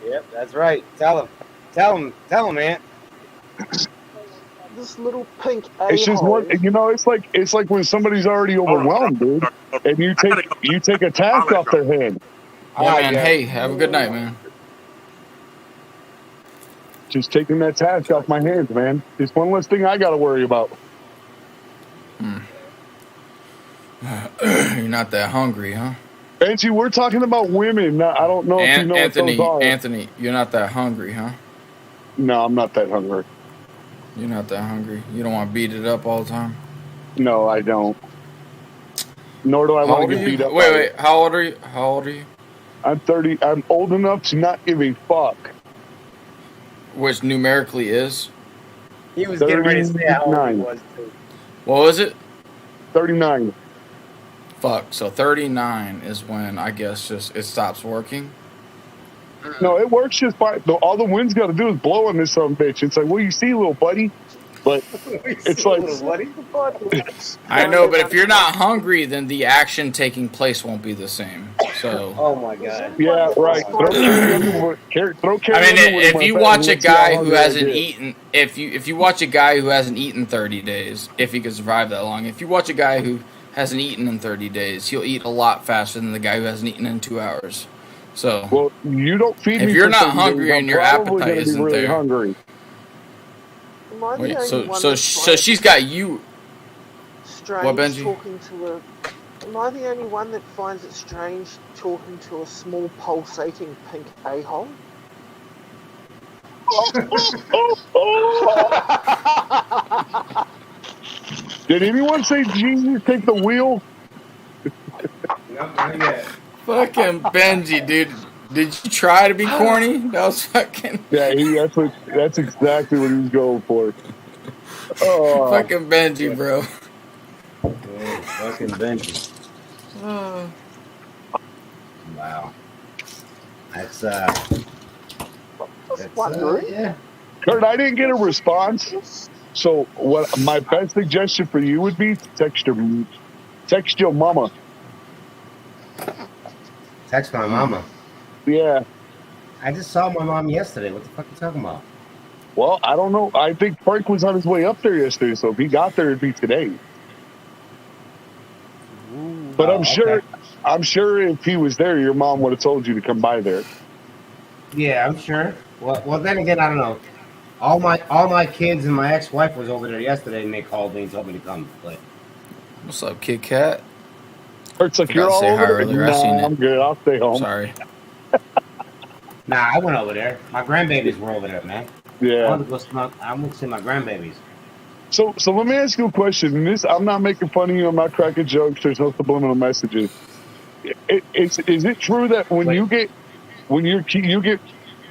Yep, that's right. Tell him, man. This little pink It's just a-hole. one. You know, it's like when somebody's already overwhelmed, dude, and you take a task off their hand. Yeah, man. Hey, have a good night, man. Just taking that task off my hands, man. It's one less thing I got to worry about. You're not that hungry, huh? Benji, we're talking about women. I don't know if you know Anthony, what those are. Anthony, you're not that hungry, huh? No, I'm not that hungry. You're not that hungry. You don't want to beat it up all the time? No, I don't. Nor do I How want old to are get you? beat up. Wait. How old are you? How old are you? I'm 30. I'm old enough to not give a fuck. Which numerically is? He was getting ready to say how old he 39. was too. What was it? 39. Fuck. So 39 is when I guess just it stops working. No, it works just fine. All the wind's got to do is blow on this son of a bitch. It's like, well, you see, little buddy. But it's like, I know, but if you're not hungry, then the action taking place won't be the same. So. Oh my God. yeah, right. Throw I mean, if you watch a guy who hasn't eaten, if you watch a guy who hasn't eaten 30 days, if he can survive that long, if you watch a guy who hasn't eaten in 30 days, he'll eat a lot faster than the guy who hasn't eaten in 2 hours. So. Well, you don't feed me. If you're for not 30 hungry days, and your I'm probably appetite gonna be isn't really there. hungry. Wait, so she's got you. Strange What, Benji? talking to a. Am I the only one that finds it strange talking to a small pulsating pink a-hole? Did anyone say Jesus take the wheel? Nope, not yet. Fucking Benji, dude. Did you try to be corny? That was fucking. Yeah, that's exactly what he was going for. Oh, Fucking Benji, bro. Yeah, fucking Benji. Wow. That's yeah. Kurt, I didn't get a response. So what my best suggestion for you would be to text your mama. Text my mama. Yeah. I just saw my mom yesterday. What the fuck are you talking about? Well, I don't know. I think Frank was on his way up there yesterday, so if he got there, it'd be today. But I'm sure if he was there, your mom would have told you to come by there. Yeah, I'm sure. Well, then again, I don't know. All my kids and my ex-wife was over there yesterday, and they called me and told me to come. But What's up, Kit Kat? It's like, Forgot you're to all say hi over there? earlier. I seen Nah, it. I'm good. I'll stay home. Sorry. nah, I went over there. My grandbabies were over there, man. I Yeah. want to see my grandbabies. So let me ask you a question. And this, I'm not making fun of you. I'm not cracking jokes. There's no subliminal messages. Is it true that when you get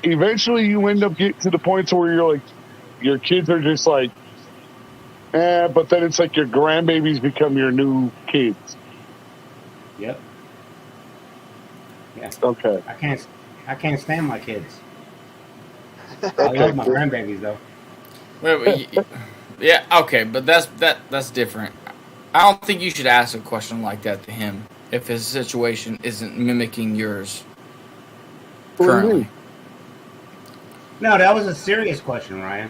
eventually you end up getting to the point where you're like, your kids are just like, but then it's like your grandbabies become your new kids. Yep. Yeah. Okay. I can't stand my kids. I love my grandbabies though. Wait, yeah, okay, but that's different. I don't think you should ask a question like that to him if his situation isn't mimicking yours currently. No, that was a serious question, Ryan.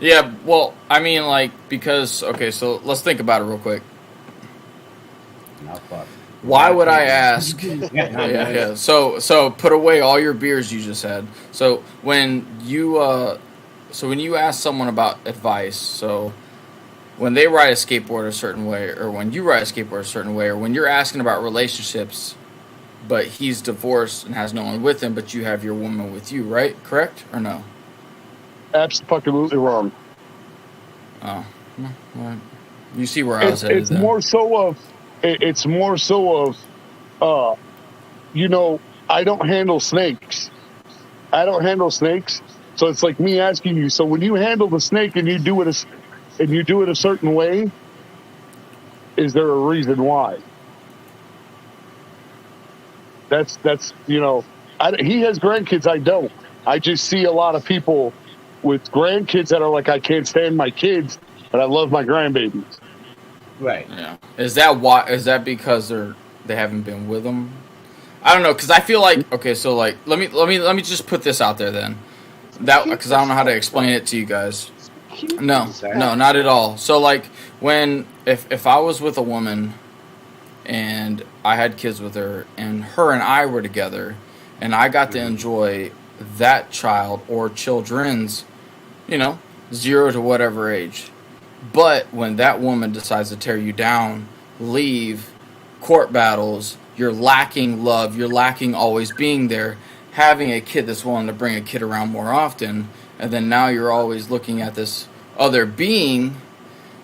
Yeah, well, I mean, like, because, okay, so let's think about it real quick. No, fuck. Why would I ask? Yeah. So put away all your beers you just had. So when you ask someone about advice, so when they ride a skateboard a certain way, or when you ride a skateboard a certain way, or when you're asking about relationships, but he's divorced and has no one with him, but you have your woman with you, right? Correct or no? Absolutely wrong. Oh, well, you see where I was headed. It's more so of, you know, I don't handle snakes. So it's like me asking you. So when you handle the snake and you do it a certain way, is there a reason why? That's you know, he has grandkids. I don't. I just see a lot of people with grandkids that are like, I can't stand my kids, but I love my grandbabies. Right. Yeah. Is that why? Is that because they haven't been with them? I don't know, because I feel like, okay, so like let me just put this out there then. That, because I don't know how to explain it to you guys. No, not at all. So like if I was with a woman and I had kids with her and I were together and I got to enjoy that child or children's, you know, 0 to whatever age. But when that woman decides to tear you down, leave, court battles, you're lacking love, you're lacking always being there, having a kid that's willing to bring a kid around more often, and then now you're always looking at this other being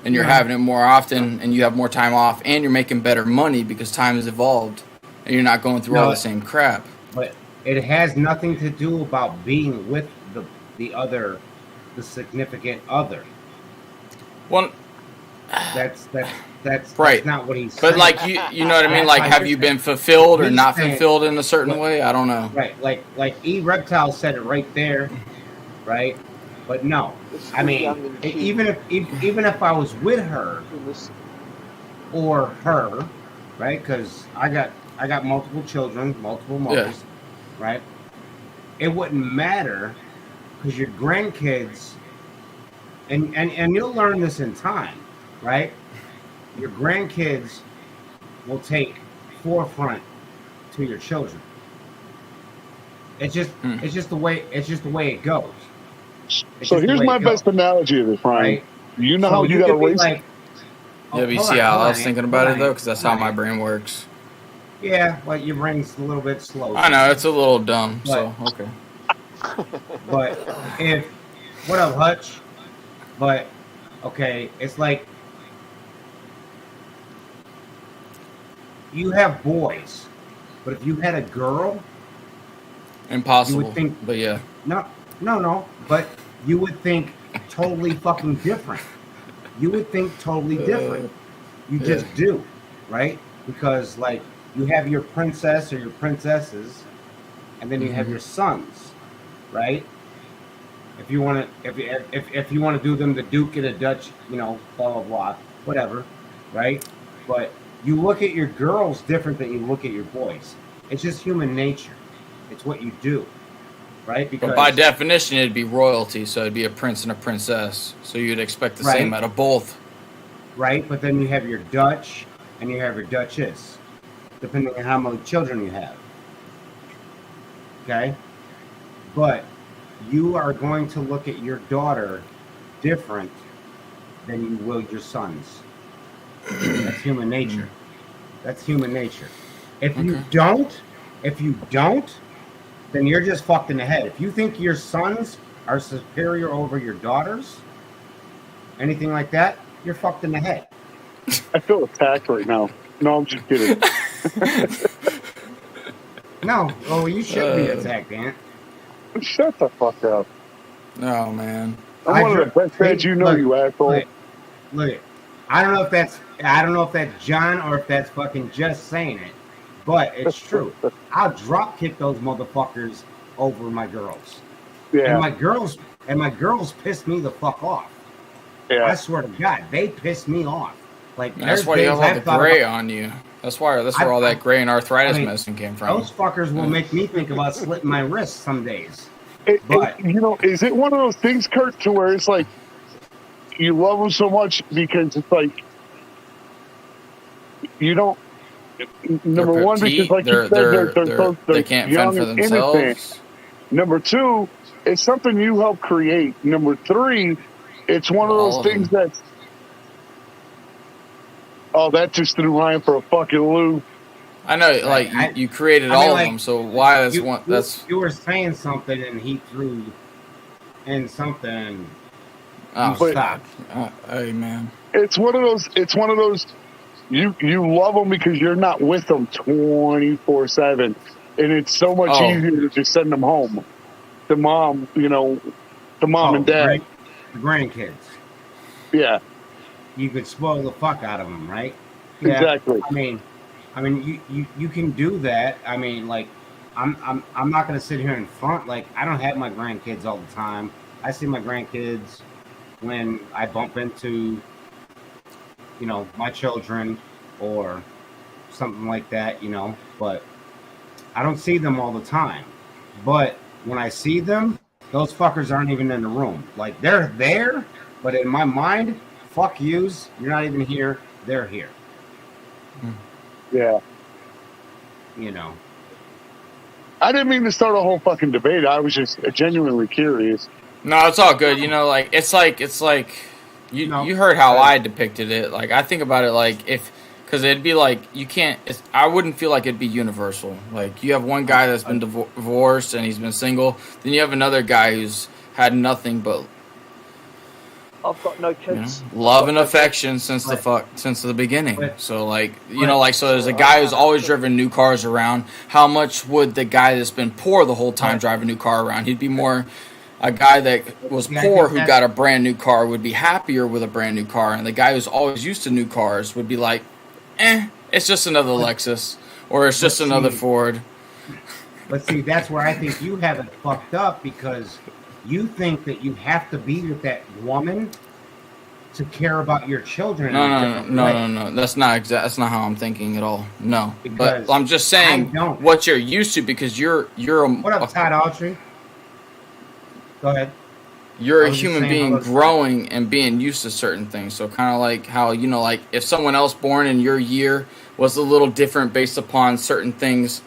and you're having it more often and you have more time off and you're making better money because time has evolved and you're not going through all the same crap. But it has nothing to do about being with the significant other. Well, that's right. That's not what he's saying. But like you know what I mean? Like, have you been fulfilled or not fulfilled in a certain way? I don't know. Right, like E Reptile said it right there, right? But no, I mean, even if I was with her or her, right? Because I got multiple children, multiple mothers, right? It wouldn't matter because your grandkids, and you'll learn this in time, right? Your grandkids will take forefront to your children. It's just the way it goes. So here's my best analogy of this, Ryan. Right? You know how you got to raise. Yeah, but you see how I was thinking about it though, because that's how my brain works. Yeah, well, your brain's a little bit slow. I know it's a little dumb, so okay. But what up, Hutch? But okay, it's like you have boys, but if you had a girl, impossible. You would think, but yeah, no. But you would think totally fucking different. You would think totally different. You just do, right? Because like you have your princess or your princesses, and then you have your sons, right? If you want to, if you want to do them the Duke and the Dutch, you know, blah blah blah, whatever, right? But you look at your girls different than you look at your boys. It's just human nature. It's what you do, right? Because but by definition, it'd be royalty, so it'd be a prince and a princess. So you'd expect the same out of both, right? But then you have your Dutch and you have your Duchess, depending on how many children you have. Okay, but you are going to look at your daughter different than you will your sons. That's human nature. That's human nature. If you don't, then you're just fucked in the head. If you think your sons are superior over your daughters, anything like that, you're fucked in the head. I feel attacked right now. No, I'm just kidding. No, well, you should be attacked, Ant. Shut the fuck up. Oh, man. I'm one of the best fans you know, you asshole. Look, I don't know if that's John or if that's fucking just saying it, but it's true. I'll drop kick those motherfuckers over my girls. Yeah. And my girls piss me the fuck off. Yeah. I swear to God, they piss me off. Like that's why you have all the gray on you. That's where all that gray and arthritis medicine came from. Those fuckers will make me think about slitting my wrist some days. But you know, is it one of those things, Kurt, to where it's like you love them so much because it's like you don't. Number one, because like you said, they can't fend for themselves. Innocent. Number two, it's something you help create. Number three, it's one of those things that's. Oh, that just threw Ryan for a fucking loop. I know, like you created all of them, so why that's one? That's you were saying something and he threw in something. And oh, stop. Hey man, it's one of those. It's one of those. You love them because you're not with them 24/7, and it's so much easier to just send them home. The mom, you know, the mom and dad, the grandkids. Yeah, you could spoil the fuck out of them, right? Yeah. Exactly. I mean, you can do that. I mean, like, I'm not gonna sit here in front. Like, I don't have my grandkids all the time. I see my grandkids when I bump into, you know, my children or something like that, you know. But I don't see them all the time. But when I see them, those fuckers aren't even in the room. Like, they're there, but in my mind, fuck yous. You're not even here. They're here. Yeah. You know. I didn't mean to start a whole fucking debate. I was just genuinely curious. No, it's all good. You know, like it's like you heard how I depicted it. Like I think about it like because it'd be like you can't. I wouldn't feel like it'd be universal. Like you have one guy that's been divorced and he's been single. Then you have another guy who's had nothing but I've got no kids. You know, love and affection since the beginning. So like so there's a guy who's always driven new cars around. How much would the guy that's been poor the whole time drive a new car around? He'd be more a guy that was poor who got a brand new car would be happier with a brand new car, and the guy who's always used to new cars would be like, it's just another Lexus or it's just another Ford. But see, that's where I think you have it fucked up because you think that you have to be with that woman to care about your children. No. That's not how I'm thinking at all. No, because but I'm just saying what you're used to because you're What up, Todd Autry? Go ahead. You're a human being growing and being used to certain things. So kind of like how like if someone else born in your year was a little different based upon certain things,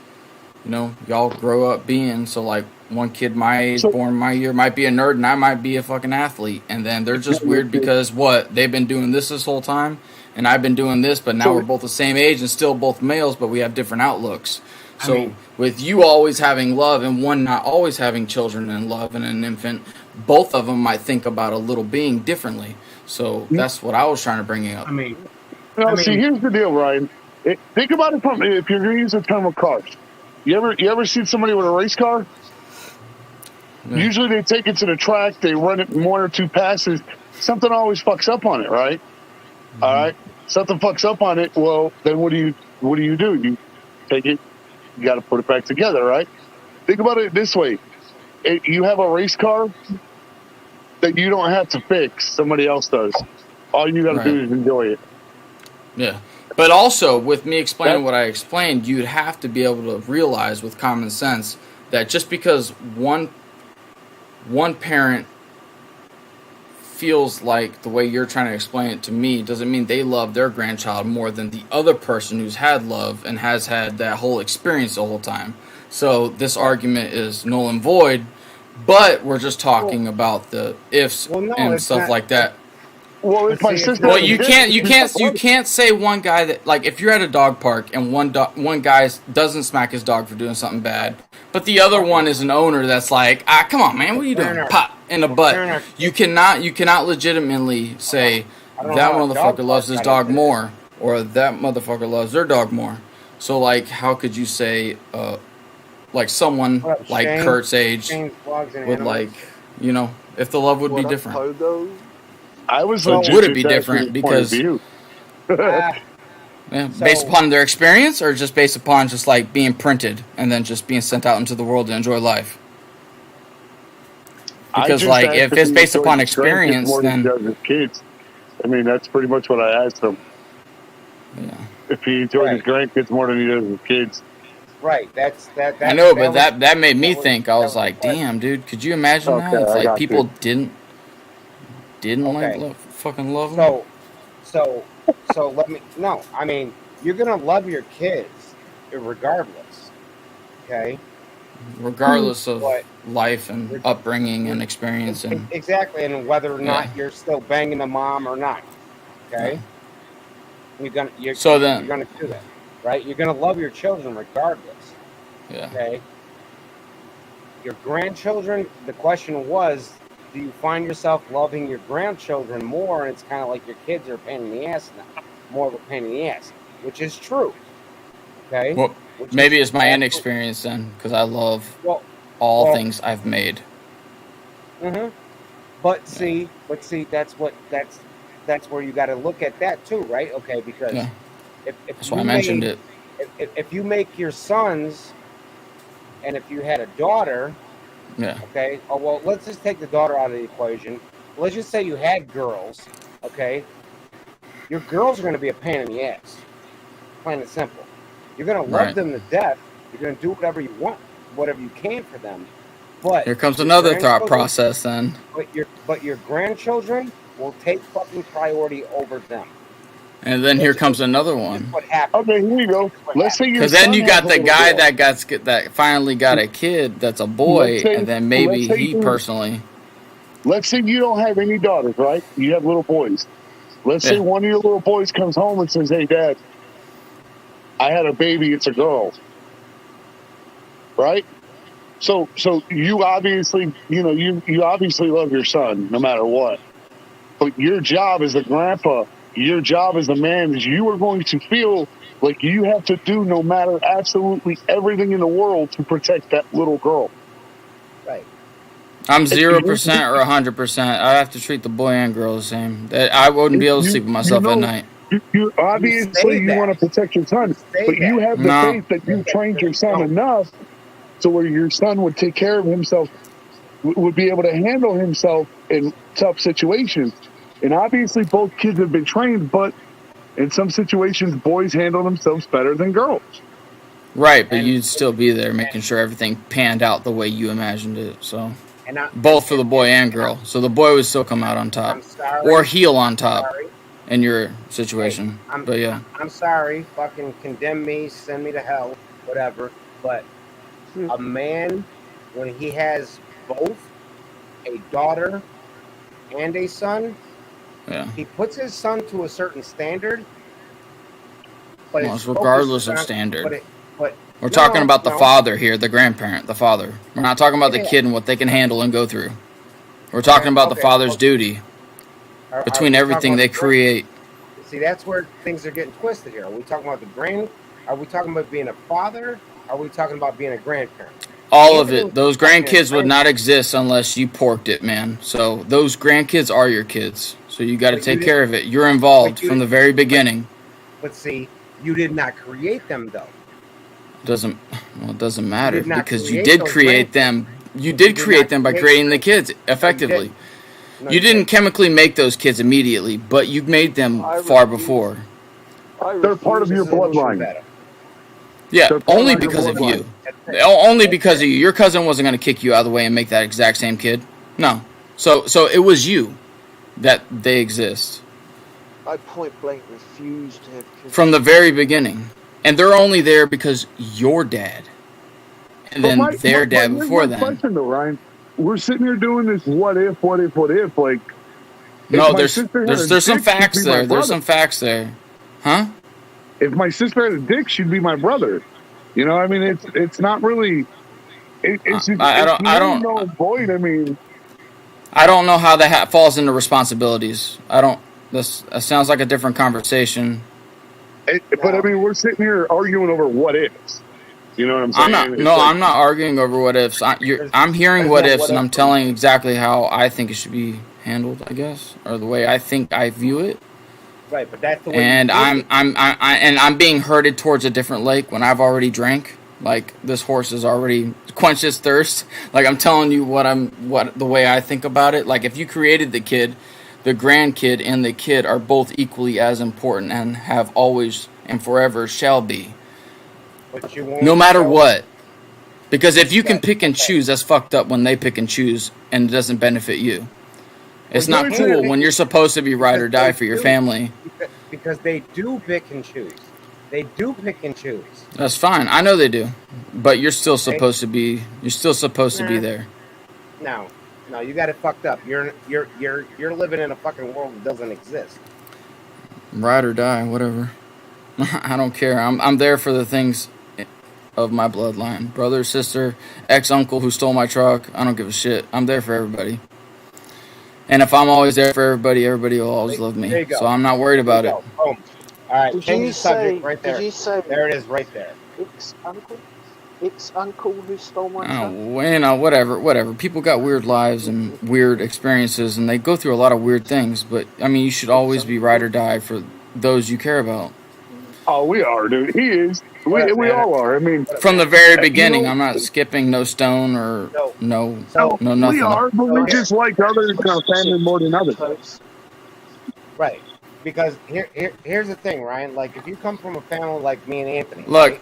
y'all grow up being so like. One kid my age, born my year, might be a nerd, and I might be a fucking athlete. And then they're just weird because they've been doing this whole time, and I've been doing this, but now we're both the same age and still both males, but we have different outlooks. So with you always having love and one not always having children and love and an infant, both of them might think about a little being differently. So that's what I was trying to bring up. See, here's the deal, Ryan. Think about it from if you're going to use a term of cars. You ever seen somebody with a race car? Yeah. Usually they take it to the track, they run it one or two passes. Something always fucks up on it, right? Mm-hmm. All right, something fucks up on it. Well, then what do you do? You take it, you got to put it back together, right? Think about it this way: you have a race car that you don't have to fix; somebody else does. All you got to do is enjoy it. Yeah, but also with me explaining what I explained, you'd have to be able to realize with common sense that just because one parent feels like the way you're trying to explain it to me doesn't mean they love their grandchild more than the other person who's had love and has had that whole experience the whole time. So this argument is null and void, but we're just talking about the ifs and stuff like that. Well, if my sister. Well, you can't say one guy that like if you're at a dog park and one guy doesn't smack his dog for doing something bad, but the other one is an owner that's like, come on, man, what are you doing? Pop in the butt. You cannot legitimately say that motherfucker loves his dog more or that motherfucker loves their dog more. So like, how could you say like someone like Kurt's age would like if the love would be different? I was so would it be different because based upon their experience or just based upon just like being printed and then just being sent out into the world to enjoy life? Because like if it's based upon experience, then kids. I mean, that's pretty much what I asked him. Yeah. If he enjoys his grandkids more than he does his kids. Right. That's I know, but that made me think. I was like, damn, dude, could you imagine that? If like people didn't like fucking love them. So let me I mean, you're gonna love your kids regardless. Okay. Regardless of life and upbringing and experience and exactly, and whether or not you're still banging the mom or not. Okay. You're gonna do that. right? You're gonna love your children regardless. Yeah. Okay. Your grandchildren. The question was, do you find yourself loving your grandchildren more? And it's kind of like your kids are a pain in the ass now, more of a pain in the ass, which is true. Okay. Well, Which maybe is it's my inexperience then, because I love all things I've made. But see, that's where you got to look at that too, right? Okay, because if that's why I mentioned it. If you make your sons, and if you had a daughter, okay. Oh well, let's just take the daughter out of the equation. Let's just say you had girls, okay. Your girls are going to be a pain in the ass, plain and simple. You're going to love them to death. You're going to do whatever you want, whatever you can for them. But here comes another thought process then. But your grandchildren will take fucking priority over them. And then here comes another one. What happened? Okay, here you go. Let's say because then you got the guy that finally got a kid that's a boy, and then maybe he personally. Let's say you don't have any daughters, right? You have little boys. Let's say one of your little boys comes home and says, "Hey, Dad, I had a baby. It's a girl." Right? So you obviously, you obviously love your son no matter what. But your job as a grandpa, your job as a man, is you are going to feel like you have to do no matter absolutely everything in the world to protect that little girl. Right. I'm 0% or 100%. I have to treat the boy and girl the same. I wouldn't be able to sleep with myself at night. You obviously you want to protect your son, but you have the faith that you've trained your son enough to where your son would take care of himself, would be able to handle himself in tough situations. And obviously both kids have been trained, but in some situations, boys handle themselves better than girls. Right, but you'd still be there making sure everything panned out the way you imagined it. So both for the boy and girl. So the boy would still come out on top. Or heal on top in your situation. But yeah. I'm sorry. Fucking condemn me, send me to hell, whatever. But a man, when he has both a daughter and a son, he puts his son to a certain standard. But it's regardless of standard. But we're talking about the father here, the grandparent, the father. We're not talking about the kid and what they can handle and go through. We're talking about the father's duty between everything they create. See, that's where things are getting twisted here. Are we talking about are we talking about being a father? Are we talking about being a grandparent? All of it. Those grandkids would not exist unless you porked it, man. So those grandkids are your kids. So you got to take care of it. You're involved from the very beginning. But see, you did not create them, though. It doesn't matter because you did create them. You did create them by creating the kids effectively. You didn't chemically make those kids immediately, but you made them far before. They're part of your bloodline. Yeah, only because of you. Only because of you. Your cousin wasn't going to kick you out of the way and make that exact same kid. No. So it was you that they exist. I point blank refused to have kids. From the very beginning. And they're only there because your dad. And then their dad before that. Question though, Ryan. We're sitting here doing this what if. Like, no, there's some facts there. There's some facts there. Huh? If my sister had a dick, she'd be my brother. You know, I mean, it's not really. I don't know. Void. I mean, I don't know how that falls into responsibilities. That sounds like a different conversation. But I mean, we're sitting here arguing over what ifs. You know what I'm saying? I'm not arguing over what ifs. I'm hearing what ifs, and I'm telling exactly how I think it should be handled. I guess, or the way I think I view it. Right, but that's the way. And I'm being herded towards a different lake when I've already drank. Like this horse has already quenched his thirst. Like I'm telling you the way I think about it. Like if you created the kid, the grandkid and the kid are both equally as important and have always and forever shall be. But you won't no matter what. Because if you can pick and choose, that's fucked up when they pick and choose and it doesn't benefit you. It's not cool when you're supposed to be ride or die for your family. Because they do pick and choose. They do pick and choose. That's fine. I know they do. But you're still supposed to be there. No, you got it fucked up. You're living in a fucking world that doesn't exist. Ride or die, whatever. I don't care. I'm there for the things of my bloodline. Brother, sister, ex-uncle who stole my truck. I don't give a shit. I'm there for everybody. And if I'm always there for everybody, everybody will always love me. So I'm not worried about it. Boom. All right, change the subject right there. Did you say there it is right there. Ex-uncle who stole my truck? You know, whatever. People got weird lives and weird experiences, and they go through a lot of weird things. But, I mean, you should always be ride or die for those you care about. Oh, we are, dude. He is. We all are. I mean, from the very beginning, I'm not skipping no stone or no nothing. We are, but we just like other family more than others. Right. Because here's the thing, Ryan. Like, if you come from a family like me and Anthony, look, right?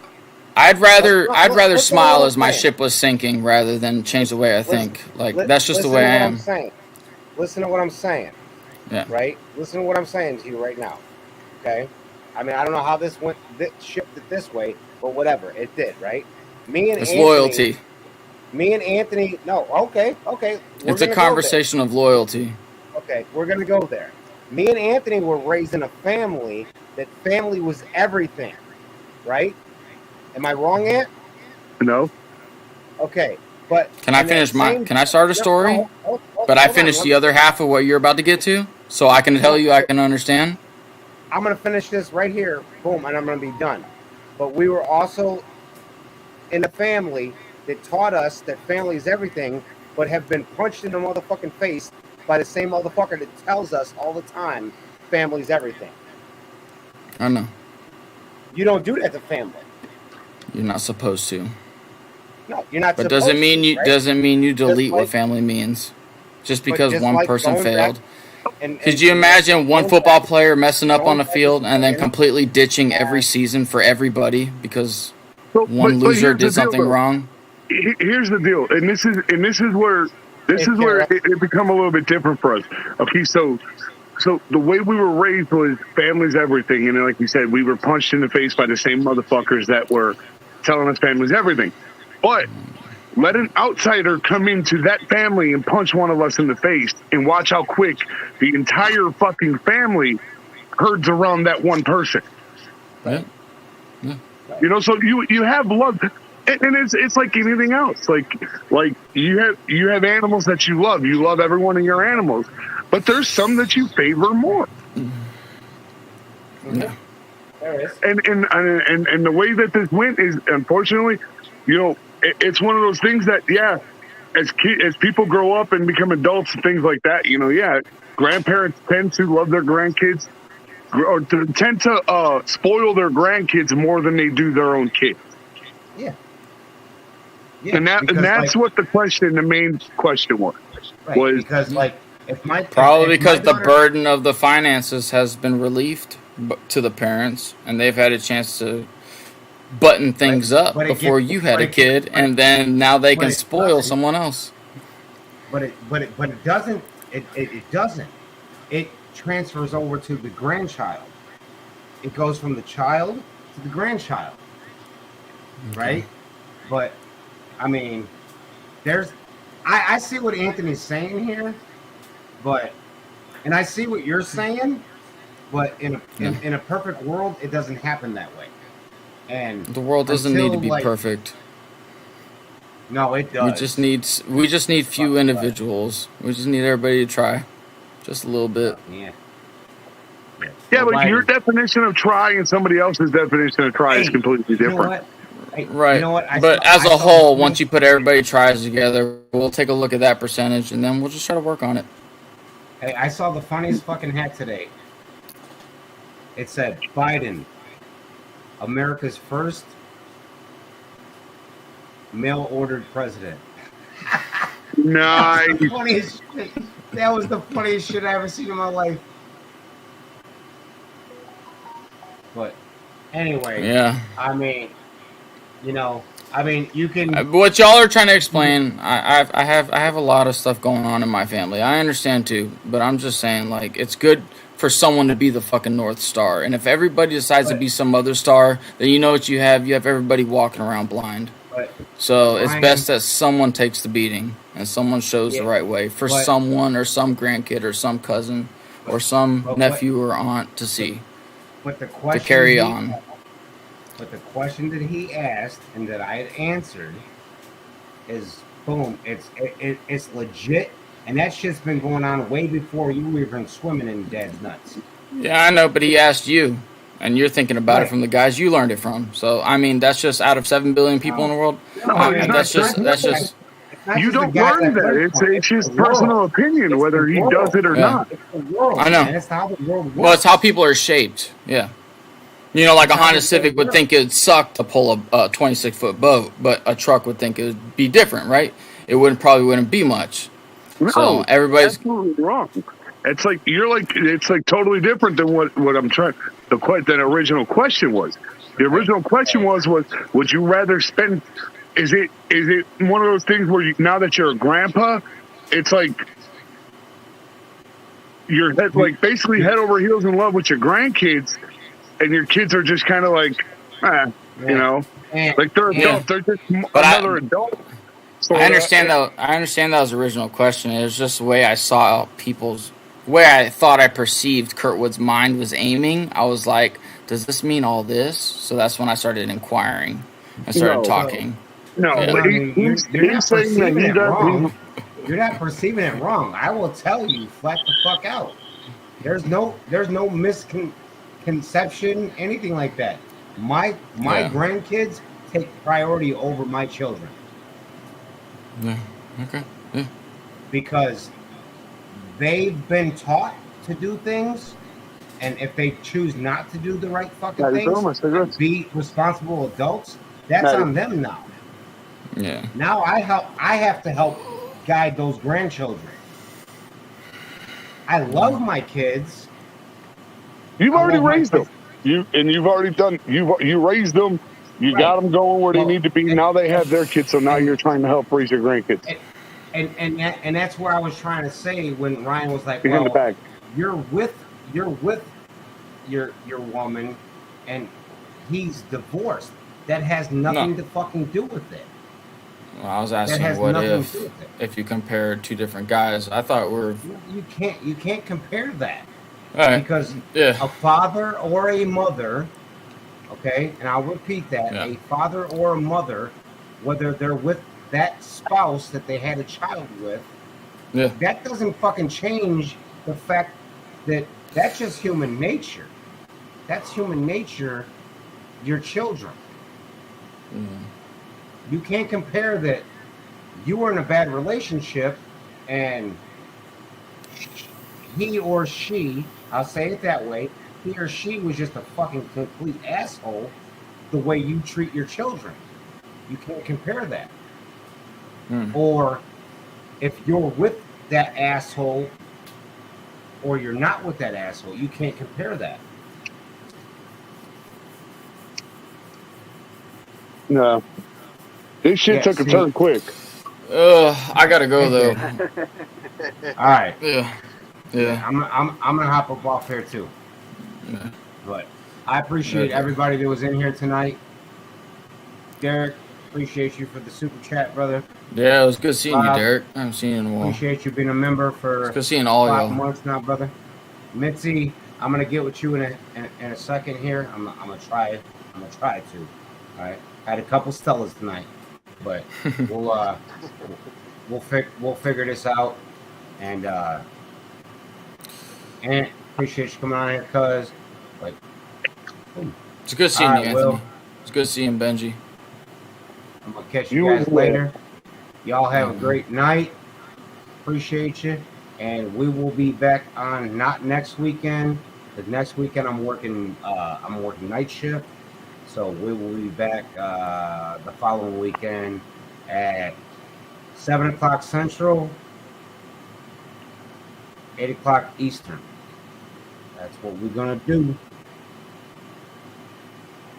I'd rather smile as my ship was sinking rather than change the way I think. Like, that's just the way I am. Listen to what I'm saying. Yeah. Right. Listen to what I'm saying to you right now. Okay. I mean, I don't know how this shifted this way, but whatever, it did, right? It's loyalty. Me and Anthony, no, okay. It's a conversation of loyalty. Okay, we're going to go there. Me and Anthony were raised in a family that family was everything, right? Am I wrong, Ant? No. Okay, but... Can I finish can I start a story? But I finished the other half of what you're about to get to, so I can tell you I can understand? I'm going to finish this right here, boom, and I'm going to be done. But we were also in a family that taught us that family is everything, but have been punched in the motherfucking face by the same motherfucker that tells us all the time family's everything. I know. You don't do that to family. You're not supposed to. No, you're not. But doesn't mean you delete what family means, just because one person failed. Could you imagine one football player messing up on the field and then completely ditching every season for everybody because one loser did something wrong? Here's the deal, and this is where it become a little bit different for us. Okay, so the way we were raised was family's everything, and like you said, we were punched in the face by the same motherfuckers that were telling us family's everything. But let an outsider come into that family and punch one of us in the face and watch how quick the entire fucking family herds around that one person. Right. Yeah. You know, so you have love, and it's like anything else. Like you have animals that you love. You love every one of your animals, but there's some that you favor more. Yeah. There is. And the way that this went is, unfortunately, you know, it's one of those things that, as people grow up and become adults and things like that, you know, grandparents tend to love their grandkids or tend to spoil their grandkids more than they do their own kids. Yeah. And that's what the main question was. Right, was because because the burden of the finances has been relieved to the parents, and they've had a chance to button things up before you had a kid, and then now they can spoil someone else. But it doesn't. It doesn't. It transfers over to the grandchild. It goes from the child to the grandchild, right? But I mean, I see what Anthony's saying here, and I see what you're saying, but in a perfect world, it doesn't happen that way. And the world doesn't need to be perfect. No, it does. We just need few individuals. We just need everybody to try, just a little bit. Yeah, but your definition of try and somebody else's definition of try is completely different. Right. You know what? But as a whole, once you put everybody tries together, we'll take a look at that percentage, and then we'll just try to work on it. Hey, I saw the funniest fucking hat today. It said Biden, America's first mail-ordered president. Nice. That was the funniest shit I ever seen in my life. But anyway, yeah. I mean, you can. What y'all are trying to explain, I have a lot of stuff going on in my family. I understand too, but I'm just saying, like, it's good for someone to be the fucking North Star. And if everybody decides to be some other star, then you know what you have. You have everybody walking around blind. So it's best that someone takes the beating and someone shows the right way for someone or some grandkid or some cousin or some nephew or aunt to see. But the question to carry on. But the question that he asked and that I had answered is boom. It's legit, and that shit's been going on way before you were even swimming in Dad's nuts. Yeah, I know, but he asked you, and you're thinking about it from the guys you learned it from. So I mean, that's just out of 7 billion people in the world. That's just. You don't learn that. It's his personal opinion whether he does it or not. It's the world, I know. Man. It's how the world works. Well, it's how people are shaped. Yeah. You know, like a Honda Civic would think it'd suck to pull a 26-foot boat, but a truck would think it would be different, right? It probably wouldn't be much. No, so everybody's absolutely wrong. It's like it's like totally different than what I'm trying. The original question was. The original question was would you rather spend? Is it one of those things where now that you're a grandpa, it's like you're basically head over heels in love with your grandkids, and your kids are just kind of like, you know, like they're adults. They're just another adult. So I understand that. I understand that was the original question. It was just the way I saw way I thought I perceived Kurtwood's mind was aiming. I was like, does this mean all this? So that's when I started inquiring and started talking. No, but he's saying that he doesn't. You're not perceiving it wrong. I will tell you flat the fuck out. There's no misconception, anything like that. My grandkids take priority over my children. Yeah. Okay. Yeah. Because they've been taught to do things, and if they choose not to do the right fucking things, be responsible adults, that's on them now. Yeah. Now I have to help guide those grandchildren. I love my kids. You've already raised them. You've already done. You raised them. You got them going where they need to be. Now they have their kids, so now you're trying to help raise your grandkids. And that's where I was trying to say when Ryan was like, "Well, you're with your woman, and he's divorced. That has nothing to fucking do with it." Well, I was asking what if you compare two different guys. I thought you can't compare that. Because a father or a mother, okay, and I'll repeat that, a father or a mother, whether they're with that spouse that they had a child with, that doesn't fucking change the fact that that's just human nature. That's human nature, your children. You can't compare that you were in a bad relationship and he or she, I'll say it that way, he or she was just a fucking complete asshole the way you treat your children. You can't compare that. Or if you're with that asshole or you're not with that asshole, you can't compare that. No. This shit took a turn quick. I gotta go though. All right. Yeah. I'm gonna hop up off here too. Yeah. But I appreciate everybody that was in here tonight. Derek, appreciate you for the super chat, brother. Yeah, it was good seeing you, Derek. I haven't seen you in a while. Appreciate you being a member for it's good seeing all 5 months now, brother. Mitzi, I'm gonna get with you in a second here. I'm gonna try to. All right. I had a couple Stellas tonight, but we'll figure this out. And appreciate you coming on here, cuz. Like, it's good seeing you, Anthony. It's good seeing Benji. I'm gonna catch you guys later. Y'all have a great night. Appreciate you, and we will be back on not next weekend. Because next weekend I'm working night shift. So we will be back the following weekend at 7 o'clock Central, 8 o'clock Eastern. That's what we're going to do.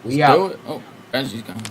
Let's do it. Oh, Benji's gone.